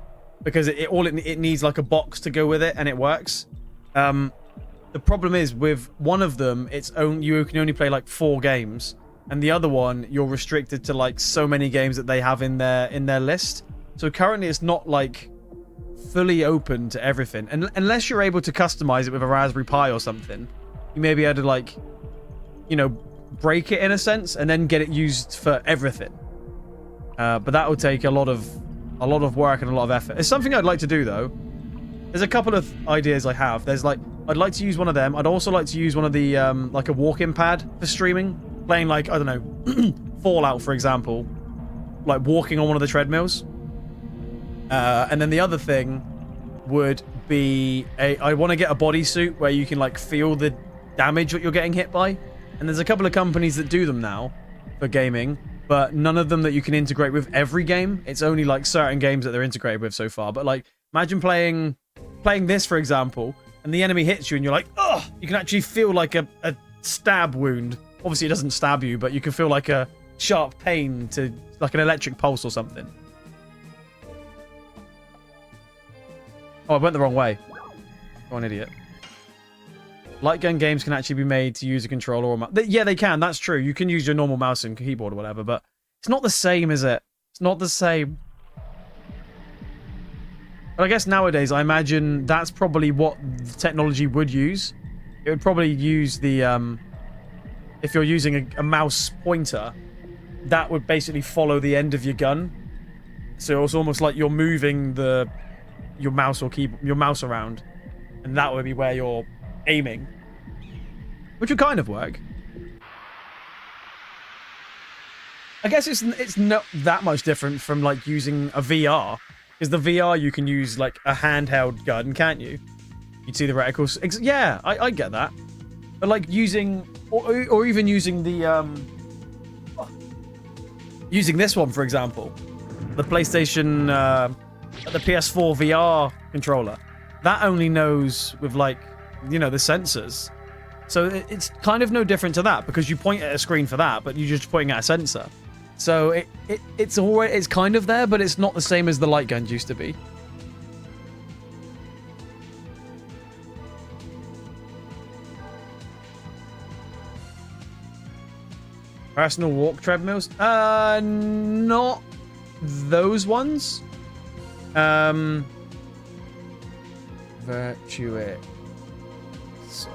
because it needs like a box to go with it, and it works. The problem is with one of them, you can only play like 4 games, and the other one you're restricted to like so many games that they have in their list. So currently it's not like fully open to everything, and unless you're able to customize it with a Raspberry Pi or something, you may be able to, like, you know, break it in a sense and then get it used for everything. But that will take a lot of work and a lot of effort. It's something I'd like to do though. There's a couple of ideas I have. There's like, I'd like to use one of them. I'd also like to use one of the like a walk-in pad for streaming, playing like, I don't know, Fallout for example, like walking on one of the treadmills. And then the other thing would be I want to get a bodysuit where you can like feel the damage that you're getting hit by. And there's a couple of companies that do them now for gaming, but none of them that you can integrate with every game. It's only like certain games that they're integrated with so far. But like, imagine playing this, for example, and the enemy hits you and you're like, oh, you can actually feel like a stab wound. Obviously it doesn't stab you, but you can feel like a sharp pain to like an electric pulse or something. Oh, I went the wrong way. Oh, an idiot. Light gun games can actually be made to use a controller or mouse. Yeah, they can. That's true. You can use your normal mouse and keyboard or whatever, but it's not the same, is it? It's not the same. But I guess nowadays, I imagine that's probably what the technology would use. It would probably use the, if you're using a mouse pointer, that would basically follow the end of your gun. So it's almost like you're moving your mouse or keyboard, your mouse around, and that would be where you're aiming, which would kind of work. I guess it's not that much different from like using a VR, because the VR you can use like a handheld gun, can't you? You'd see the reticles. Yeah, I get that, but like using or even using the using this one for example, the PlayStation, the PS4 VR controller, that only knows with like, you know, the sensors. So it's kind of no different to that, because you point at a screen for that, but you're just pointing at a sensor. So it's kind of there, but it's not the same as the light guns used to be. Personal walk treadmills? Not those ones. Virtuit. So,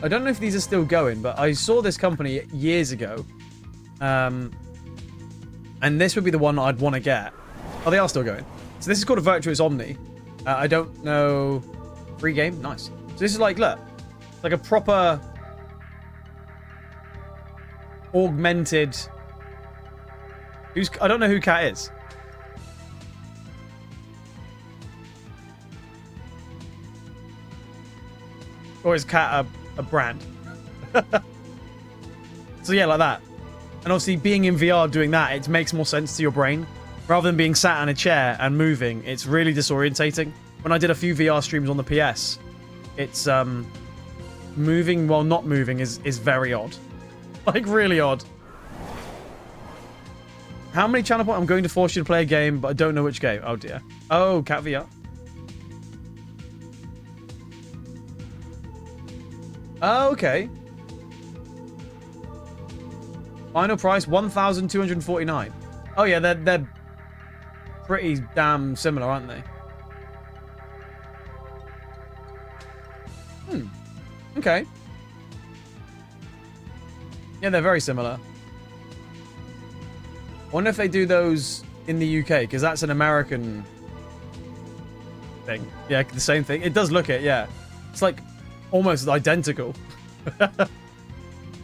I don't know if these are still going, but I saw this company years ago. And this would be the one I'd want to get. Oh, they are still going. So this is called a Virtuous Omni. I don't know. Free game? Nice. So this is like, look. It's like a proper augmented... I don't know who Cat is. Or is Cat a brand? So yeah, like that. And obviously being in VR doing that, it makes more sense to your brain. Rather than being sat in a chair and moving, it's really disorientating. When I did a few VR streams on the PS, it's moving while not moving is very odd. Like really odd. How many channel points? I'm going to force you to play a game, but I don't know which game. Oh dear. Oh, Cat VR. Oh, okay. Final price, 1,249. Oh yeah, they're pretty damn similar, aren't they? Okay. Yeah, they're very similar. Wonder if they do those in the UK, because that's an American thing. Yeah, the same thing. It does look it, yeah. It's like almost identical.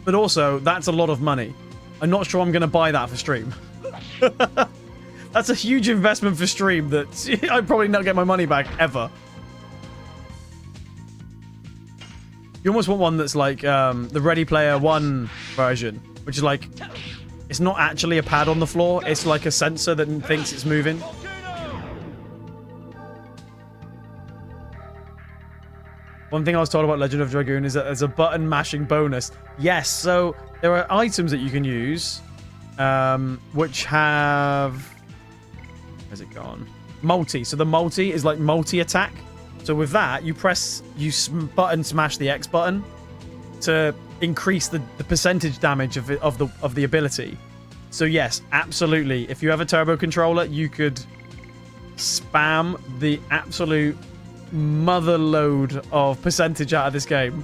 But also, that's a lot of money. I'm not sure I'm going to buy that for stream. That's a huge investment for stream that I'd probably not get my money back ever. You almost want one that's like the Ready Player One version, which is like, it's not actually a pad on the floor. It's like a sensor that thinks it's moving. One thing I was told about Legend of Dragoon is that there's a button mashing bonus. Yes, so there are items that you can use, which have... Where's it gone? Multi. So the multi is like multi-attack. So with that, you button smash the X button to increase the percentage damage of the ability. So yes, absolutely. If you have a turbo controller, you could spam the absolute mother load of percentage out of this game,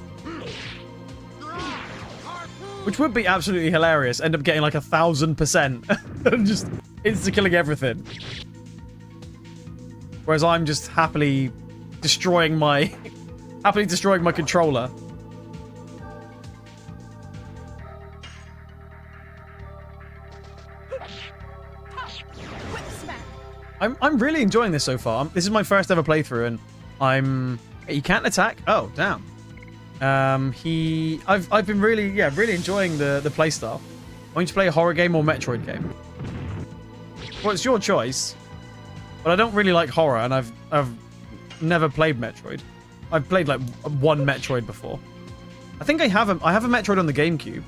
which would be absolutely hilarious. End up getting like 1,000% and just insta killing everything. Whereas I'm just happily destroying my controller. Whip smack. I'm really enjoying this so far. This is my first ever playthrough, and he can't attack. Oh damn. I've been really enjoying the playstyle. Why don't you play a horror game or Metroid game? Well, it's your choice. But I don't really like horror, and I've never played Metroid. I've played like one Metroid before. I think I have a Metroid on the GameCube.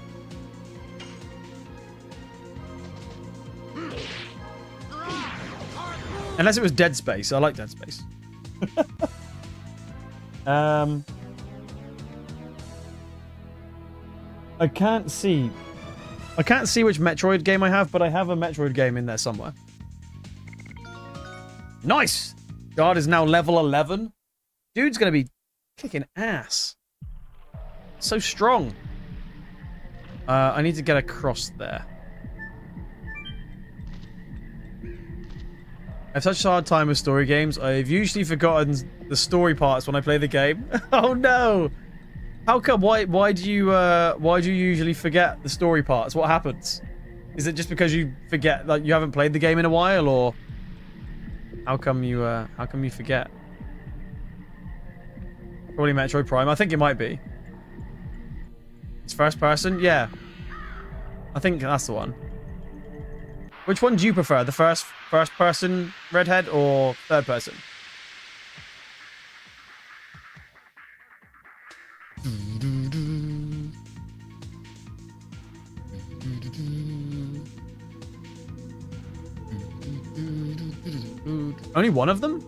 Unless it was Dead Space. I like Dead Space. I can't see which Metroid game I have, but I have a Metroid game in there somewhere. Nice! God is now level 11. Dude's gonna be kicking ass. So strong. I need to get across there. I have such a hard time with story games. I've usually forgotten the story parts when I play the game. Oh no! How come? Why do you usually forget the story parts? What happens? Is it just because you forget, like you haven't played the game in a while, or how come you forget? Probably Metroid Prime. I think it might be. It's first person? Yeah. I think that's the one. Which one do you prefer? The first person redhead or third person? Only one of them?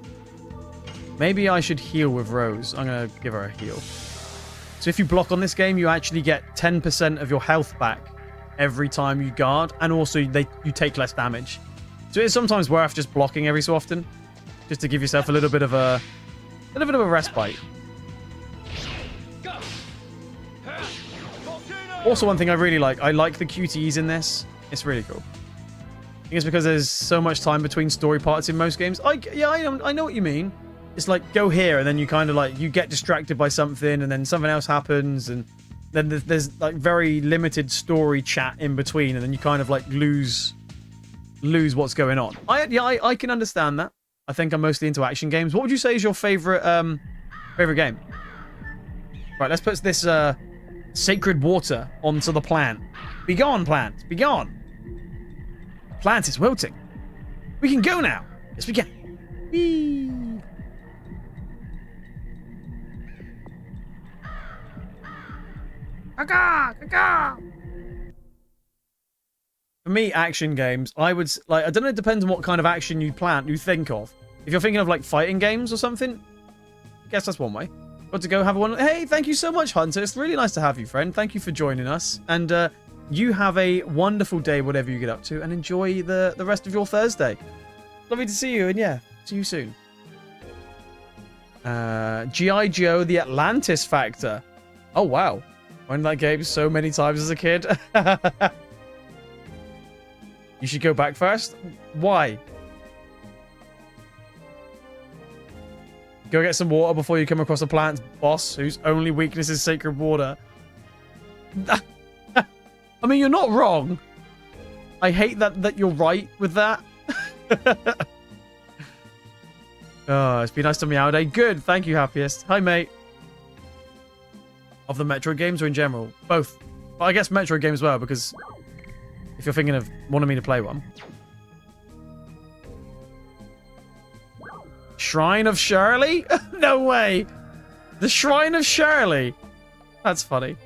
Maybe I should heal with Rose. I'm gonna give her a heal. So if you block on this game, you actually get 10% of your health back every time you guard, and also you take less damage. So it's sometimes worth just blocking every so often, just to give yourself a little bit of a respite. Also, one thing I really like, I like the QTEs in this. It's really cool. I think it's because there's so much time between story parts in most games. I know what you mean. It's like, go here, and then you kind of like, you get distracted by something, and then something else happens, and then there's like very limited story chat in between, and then you kind of like lose what's going on. I can understand that. I think I'm mostly into action games. What would you say is your favorite game? Right, let's put this sacred water onto the plant. Be gone, plant. Be gone. Plant is wilting. We can go now. Yes, we can. Whee. For me, action games, I would like. I don't know. It depends on what kind of action you think of. If you're thinking of like fighting games or something, I guess that's one way. Got to go have one. Hey, thank you so much, Hunter. It's really nice to have you, friend. Thank you for joining us. And you have a wonderful day, whatever you get up to, and enjoy the rest of your Thursday. Lovely to see you, and yeah, see you soon. G.I. Joe, The Atlantis Factor. Oh, wow. I went that game so many times as a kid. You should go back first? Why? Go get some water before you come across a plant's boss whose only weakness is sacred water. I mean, you're not wrong. I hate that you're right with that. Oh, it's been nice to meow day. Good. Thank you, Happiest. Hi, mate. Of the Metro games or in general? Both. But I guess Metro games as well, because if you're thinking of wanting me to play one. Shrine of Shirley? No way. The Shrine of Shirley. That's funny.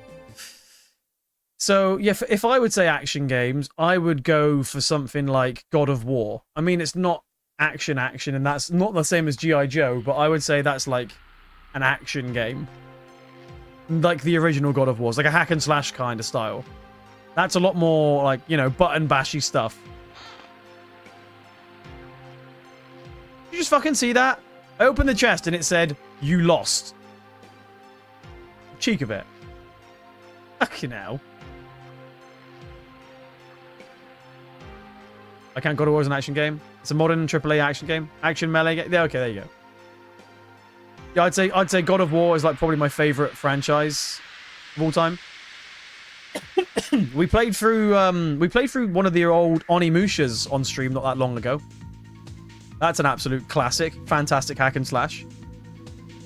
So, yeah, if I would say action games, I would go for something like God of War. I mean, it's not action, and that's not the same as G.I. Joe, but I would say that's like an action game. Like the original God of War's, like a hack and slash kind of style. That's a lot more like, you know, button bashy stuff. Did you just fucking see that? I opened the chest and it said, "You lost." Cheek of it. Fucking hell. I can't God of War as an action game. It's a modern AAA action game. Action melee game. Yeah, okay, there you go. Yeah, I'd say God of War is like probably my favorite franchise of all time. we played through one of the old Onimushas on stream not that long ago. That's an absolute classic. Fantastic hack and slash.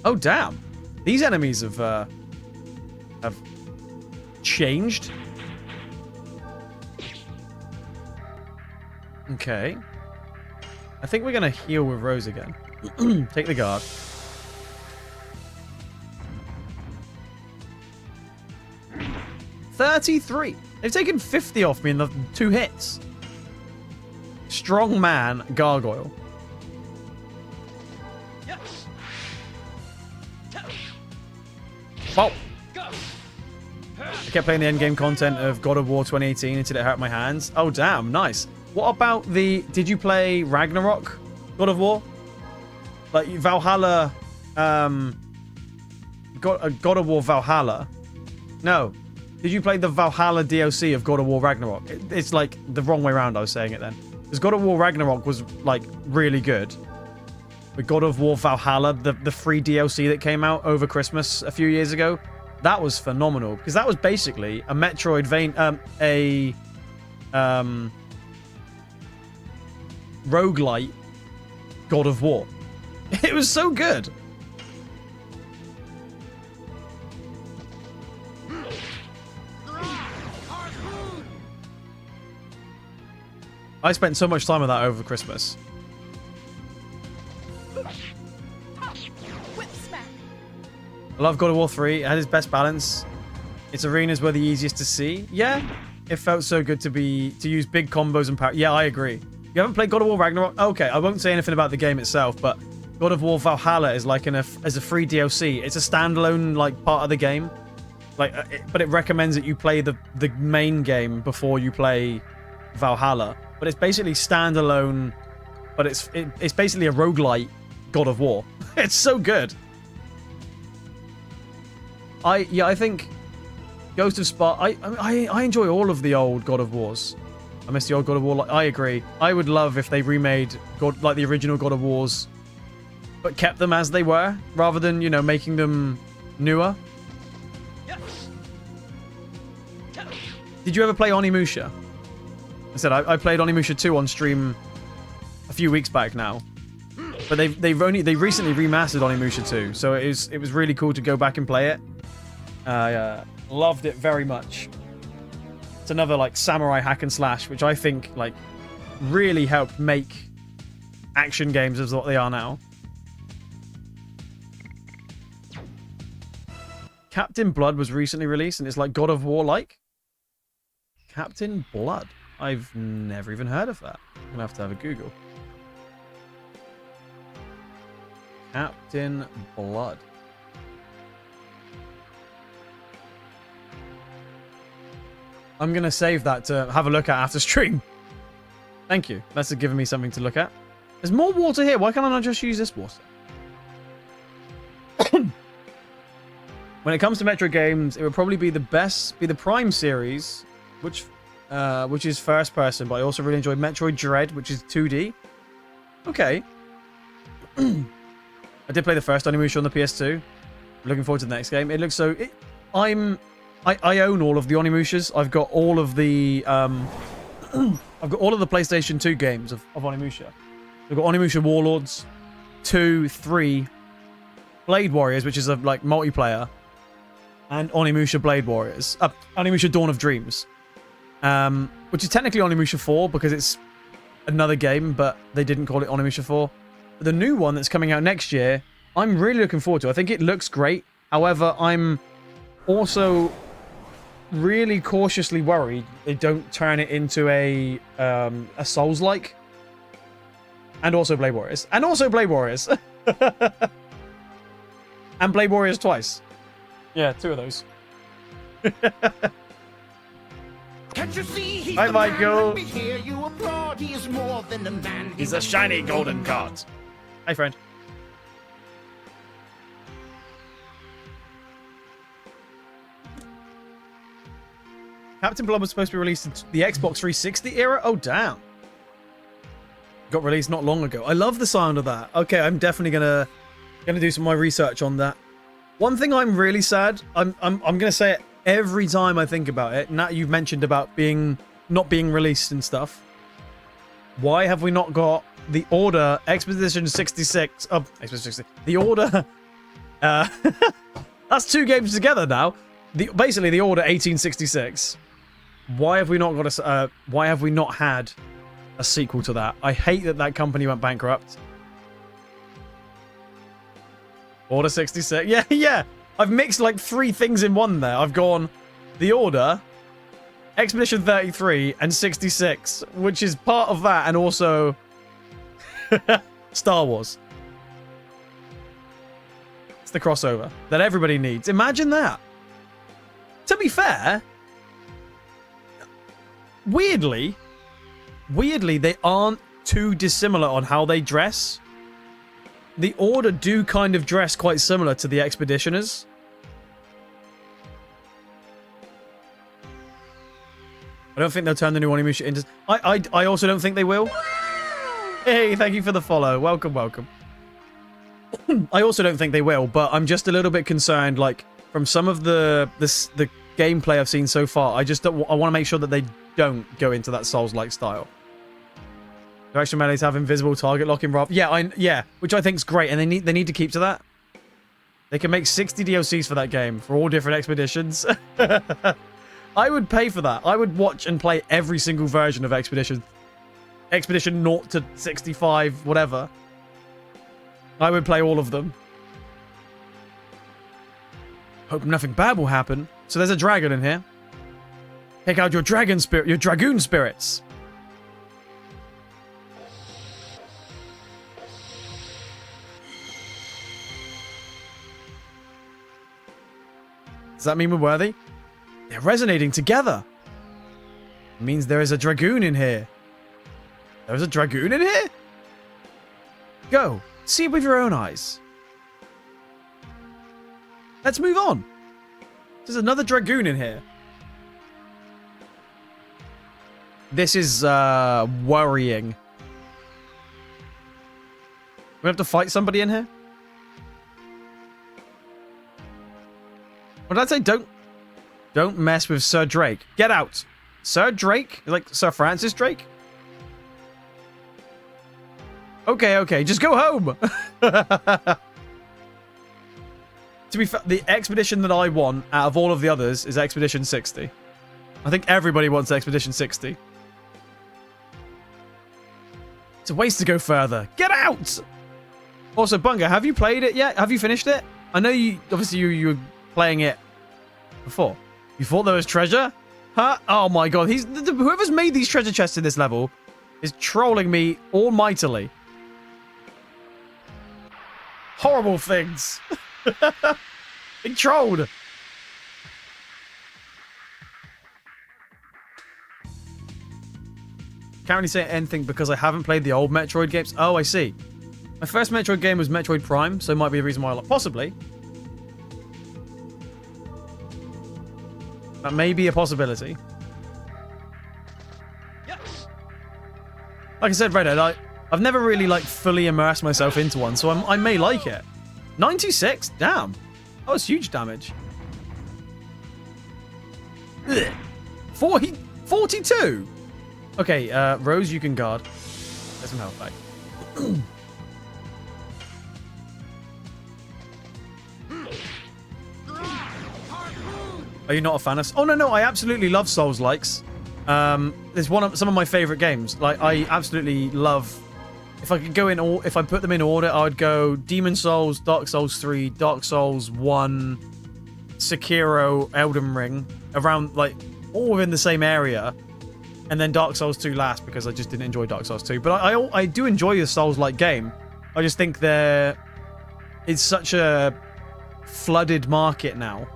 Oh damn. These enemies have changed. Okay. I think we're gonna heal with Rose again. Take the guard. $33. They've taken 50 off me in the 2 hits. Strong man gargoyle. Oh. I kept playing the endgame content of God of War 2018 until it hurt my hands. Oh damn, nice. What about the... Did you play Ragnarok God of War? Like Valhalla... God of War Valhalla. No. Did you play the Valhalla DLC of God of War Ragnarok? It's like the wrong way around I was saying it then. Because God of War Ragnarok was like really good. But God of War Valhalla, the free DLC that came out over Christmas a few years ago, that was phenomenal. Because that was basically a Metroidvania... roguelite God of War. It was so good. I spent so much time on that over Christmas. Whip smack. I love God of War 3. It had its best balance. Its arenas were the easiest to see. Yeah, it felt so good to use big combos and power. Yeah, I agree. You haven't played God of War Ragnarok? Okay, I won't say anything about the game itself, but God of War Valhalla is like as a free DLC. It's a standalone like part of the game. Like, but it recommends that you play the main game before you play Valhalla. But it's basically standalone, but it's basically a roguelite God of War. It's so good. I think Ghost of Sparta. I enjoy all of the old God of Wars. I miss the old God of War. I agree. I would love if they remade like the original God of Wars, but kept them as they were rather than, you know, making them newer. Did you ever play Onimusha? I said I played Onimusha 2 on stream a few weeks back now, but they recently remastered Onimusha 2, so it was really cool to go back and play it. I loved it very much. It's another like samurai hack and slash, which I think like really helped make action games as what they are now. Captain Blood was recently released, and it's like God of War like. Captain Blood. I've never even heard of that. I'm gonna have to have a Google. Captain Blood. I'm going to save that to have a look at after stream. Thank you. That's given me something to look at. There's more water here. Why can't I not just use this water? When it comes to Metro games, it would probably be the Prime series, which is first person, but I also really enjoyed Metroid Dread, which is 2D. Okay. I did play the first Onimusha on the PS2. Looking forward to the next game. It looks so... I own all of the Onimushas. I've got all of the... I've got all of the PlayStation 2 games of Onimusha. I've got Onimusha Warlords, 2, 3, Blade Warriors, which is a like multiplayer, and Onimusha Blade Warriors. Onimusha Dawn of Dreams. Which is technically Onimusha 4 because it's another game, but they didn't call it Onimusha 4. But the new one that's coming out next year, I'm really looking forward to. I think it looks great. However, I'm also really cautiously worried they don't turn it into a Souls-like. And also Blade Warriors. And also Blade Warriors. And Blade Warriors twice. Yeah, 2 of those. Can't you see he's Hi, the Michael. man? Let me hear you applaud. He is more than a man. He's a shiny golden card. Hi, friend. Captain Blob was supposed to be released in the Xbox 360 era? Oh, damn. Got released not long ago. I love the sound of that. Okay, I'm definitely gonna do some more research on that. One thing I'm really sad, I'm gonna say it every time I think about it. Nat, you've mentioned about not being released and stuff. Why have we not got the Order Expedition 66? Oh, Expedition 60. The Order. That's 2 games together now. Basically the Order 1866. Why have we not got why have we not had a sequel to that? I hate that company went bankrupt. Order 66. Yeah, yeah. I've mixed like 3 things in one there. I've gone The Order, Expedition 33, and 66, which is part of that, and also Star Wars. It's the crossover that everybody needs. Imagine that. To be fair, weirdly, they aren't too dissimilar on how they dress. The Order do kind of dress quite similar to the Expeditioners. I don't think they'll turn the new Onimusha into... I also don't think they will. Hey, thank you for the follow. Welcome, welcome. I also don't think they will, but I'm just a little bit concerned, like, from some of the gameplay I've seen so far, I want to make sure that they don't go into that Souls-like style. Direction melees have invisible target locking, Rob. Yeah, which I think is great, and they need to keep to that. They can make 60 DLCs for that game for all different expeditions. I would pay for that. I would watch and play every single version of Expedition 0 to 65, whatever. I would play all of them. Hope nothing bad will happen. So there's a dragon in here. Take out your dragon spirit, your Dragoon spirits. Does that mean we're worthy? They're resonating together. It means there is a Dragoon in here. There's a Dragoon in here? Go. See it with your own eyes. Let's move on. There's another Dragoon in here. This is worrying. We have to fight somebody in here? What did I say? Don't mess with Sir Drake. Get out. Sir Drake? Like Sir Francis Drake? Okay. Just go home. To be fair, the expedition that I want out of all of the others is Expedition 60. I think everybody wants Expedition 60. It's a waste to go further. Get out! Also, Bunga, have you played it yet? Have you finished it? I know you, obviously you were playing it before. You thought there was treasure? Huh? Oh my god, whoever's made these treasure chests in this level is trolling me almightily. Horrible things. Being trolled. Can't really say anything because I haven't played the old Metroid games. Oh, I see. My first Metroid game was Metroid Prime, so it might be a reason why I like... Possibly. That may be a possibility. Like I said, Redhead, I've never really, like, fully immersed myself into one, so I may like it. 96? Damn. That was huge damage. Ugh. 42? Okay, Rose, you can guard. Get some health back. Are you not a fan of... Oh, no, I absolutely love Souls-likes. It's some of my favorite games. Like, I absolutely love... If I could go in... If I put them in order, I would go Demon Souls, Dark Souls 3, Dark Souls 1, Sekiro, Elden Ring. Around, like, all within the same area. And then Dark Souls 2 last, because I just didn't enjoy Dark Souls 2. But I do enjoy the Souls-like game. I just think it's such a flooded market now.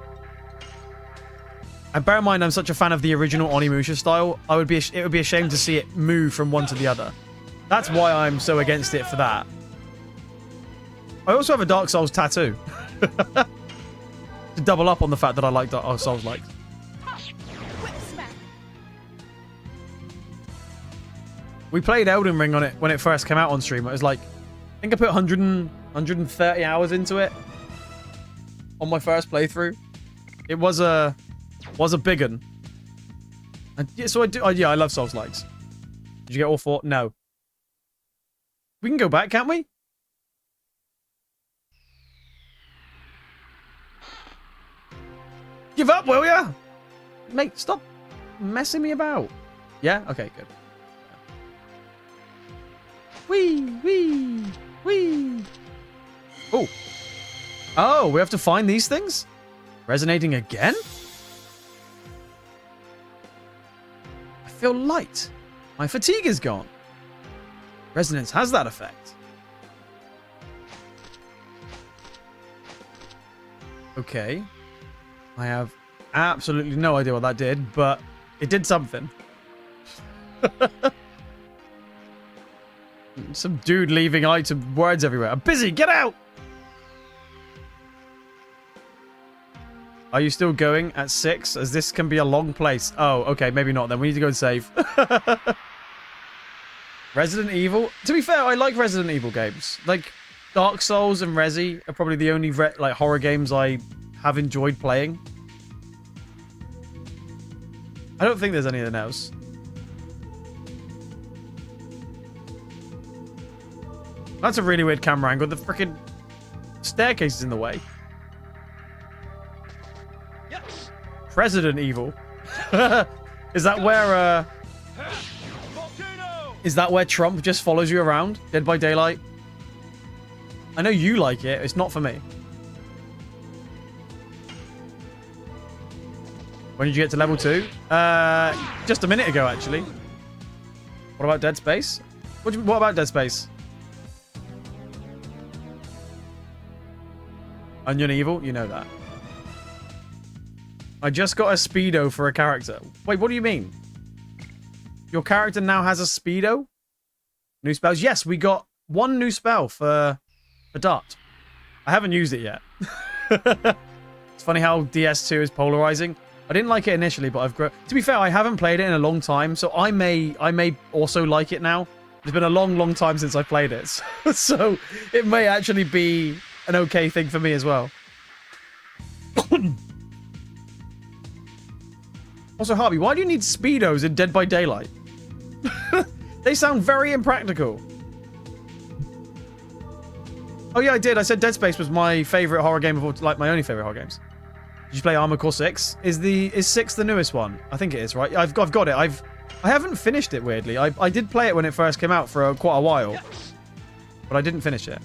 And bear in mind, I'm such a fan of the original Onimusha style. It would be a shame to see it move from one to the other. That's why I'm so against it for that. I also have a Dark Souls tattoo. To double up on the fact that I like Dark Souls like. We played Elden Ring on it when it first came out on stream. It was like, I think I put 130 hours into it on my first playthrough. It was a big one. And yeah, so I love Souls likes. Did you get all 4? No. We can go back, can't we? Give up, will ya? Mate, stop messing me about. Yeah? Okay, good. Wee. Oh. Oh, we have to find these things? Resonating again? I feel light. My fatigue is gone. Resonance has that effect. Okay. I have absolutely no idea what that did, but it did something. Some dude leaving words everywhere. I'm busy, get out! Are you still going at 6? As this can be a long place. Oh, okay, maybe not then. We need to go and save. Resident Evil. To be fair, I like Resident Evil games. Like, Dark Souls and Resi are probably the only horror games I have enjoyed playing. I don't think there's anything else. That's a really weird camera angle. The freaking staircase is in the way. Yes. Resident Evil. Is that where Is that where Trump just follows you around? Dead by Daylight? I know you like it. It's not for me. When did you get to level 2? Just a minute ago, actually. What about Dead Space? What about Dead Space? Onion Evil? You know that. I just got a Speedo for a character. Wait, what do you mean? Your character now has a Speedo? New spells? Yes, we got one new spell for Dart. I haven't used it yet. It's funny how DS2 is polarizing. I didn't like it initially, but I've grown... To be fair, I haven't played it in a long time, so I may also like it now. It's been a long time since I played it. So it may actually be an okay thing for me as well. Also, Harvey, why do you need Speedos in Dead by Daylight? They sound very impractical. Oh yeah, I did. I said Dead Space was my favorite horror game of all, like my only favorite horror games. Did you play Armored Core 6? Is 6 the newest one? I think it is, right? I've got it. I haven't finished it, weirdly. I did play it when it first came out for quite a while, but I didn't finish it.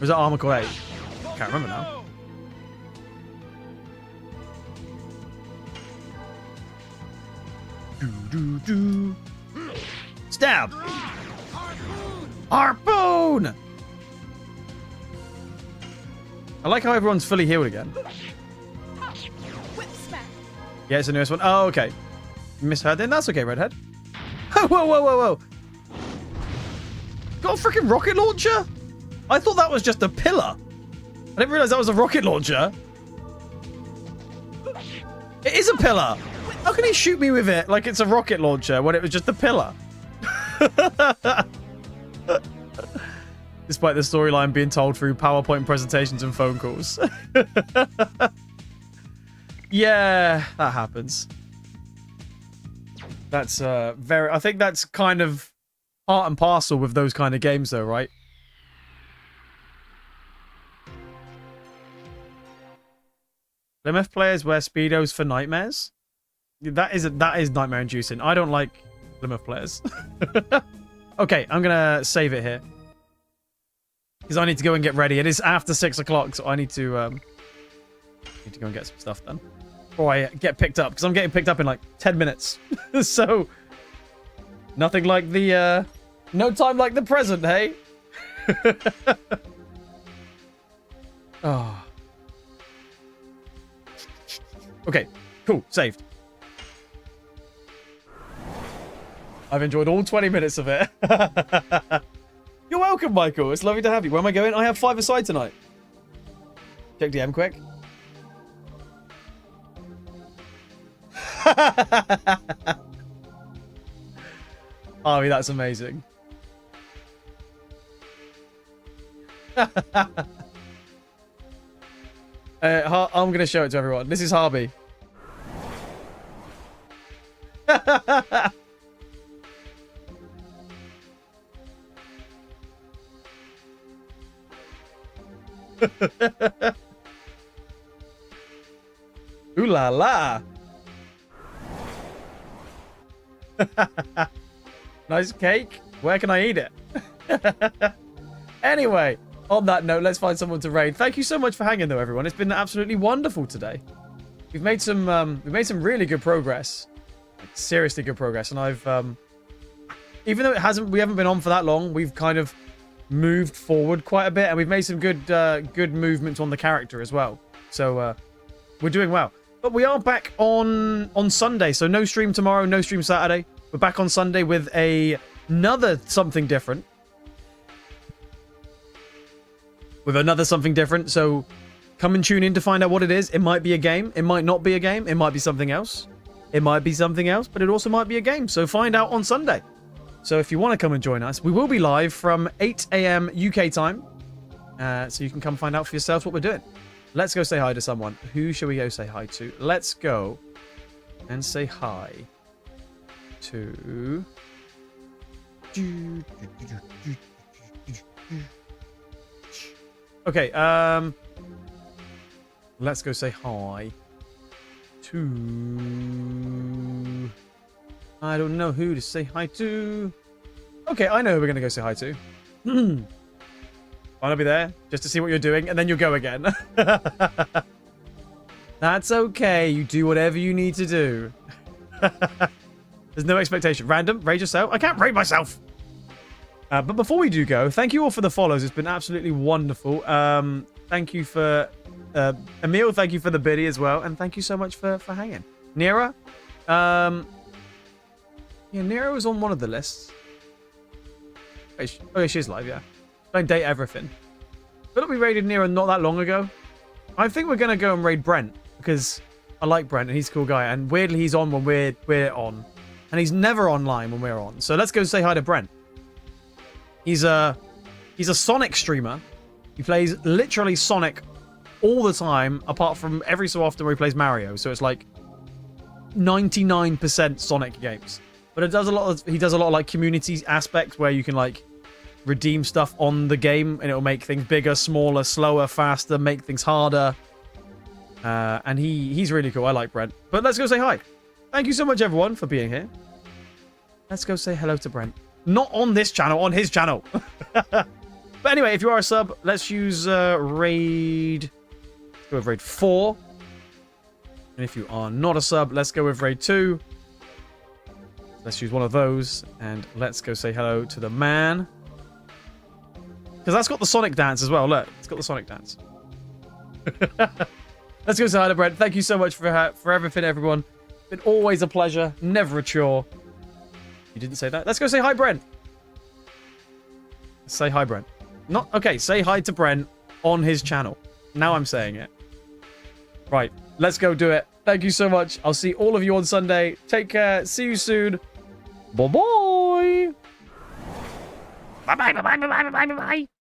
Was that Armored Core 8? Can't remember now. Stab! Harpoon! I like how everyone's fully healed again. Whip smack. Yeah, it's the newest one. Oh, okay. Misheard then? That's okay, Redhead. Whoa, whoa, whoa, whoa. Got a freaking rocket launcher? I thought that was just a pillar. I didn't realize that was a rocket launcher. It is a pillar. How can he shoot me with it like it's a rocket launcher when it was just a pillar? Despite the storyline being told through PowerPoint presentations and phone calls. Yeah, that happens. That's I think that's kind of part and parcel with those kind of games though, right? Plymouth players wear Speedos for nightmares? That is nightmare inducing. I don't like Plymouth players. Okay, I'm gonna save it here. Because I need to go and get ready. It is after 6 o'clock, so I need to go and get some stuff done. Before I get picked up, because I'm getting picked up in like 10 minutes. So, nothing like the, no time like the present, hey? Oh. Okay, cool, saved. I've enjoyed all 20 minutes of it. You're welcome, Michael. It's lovely to have you. Where am I going? I have 5 aside tonight. Check DM quick. Harvey, that's amazing. I'm going to show it to everyone. This is Harvey. Ooh la la. Nice cake. Where can I eat it? Anyway, on that note, let's find someone to raid. Thank you so much for hanging though, everyone. It's been absolutely wonderful today. We've made some really good progress. Like, seriously good progress. And I've even though we haven't been on for that long, we've kind of moved forward quite a bit, and we've made some good movements on the character as well. So we're doing well. But we are back on Sunday, so no stream tomorrow, no stream Saturday. We're back on Sunday with another something different. So come and tune in to find out what it is. It might be a game. It might not be a game. It might be something else. It might be something else, but it also might be a game. So find out on Sunday. So if you want to come and join us, we will be live from 8 a.m. UK time. So you can come find out for yourselves what we're doing. Let's go say hi to someone. Who shall we go say hi to? Let's go and say hi to... Okay, let's go say hi to... I don't know who to say hi to. Okay, I know who we're going to go say hi to. I'll be there just to see what you're doing, and then you'll go again. That's okay. You do whatever you need to do. There's no expectation. Random, raid yourself. I can't raid myself. But before we do go, thank you all for the follows. It's been absolutely wonderful. Thank you for... Emil, thank you for the biddy as well. And thank you so much for hanging. Nira? Yeah, Nira was on one of the lists. Wait, oh, yeah, she's live, yeah. Don't date everything. I feel like we raided Nira not that long ago. I think we're going to go and raid Brent, because I like Brent and he's a cool guy. And weirdly, he's on when we're on. And he's never online when we're on. So let's go say hi to Brent. He's a Sonic streamer. He plays literally Sonic all the time, apart from every so often where he plays Mario. So it's like 99% Sonic games. But he does a lot of like community aspects where you can like redeem stuff on the game and it'll make things bigger, smaller, slower, faster, make things harder. And he's really cool. I like Brent. But let's go say hi. Thank you so much, everyone, for being here. Let's go say hello to Brent. Not on this channel, on his channel. But anyway, if you are a sub, let's use raid. Let's go with raid 4. And if you are not a sub, let's go with raid 2. Let's use one of those. And let's go say hello to the man. Because that's got the Sonic dance as well. Look, it's got the Sonic dance. Let's go say hi to Brent. Thank you so much for everything, everyone. It's been always a pleasure. Never a chore. You didn't say that? Let's go say hi, Brent. Say hi, Brent. Not okay. Say hi to Brent on his channel. Now I'm saying it. Right. Let's go do it. Thank you so much. I'll see all of you on Sunday. Take care. See you soon. Bye-bye. Bye-bye, bye-bye, bye-bye, bye-bye, bye-bye.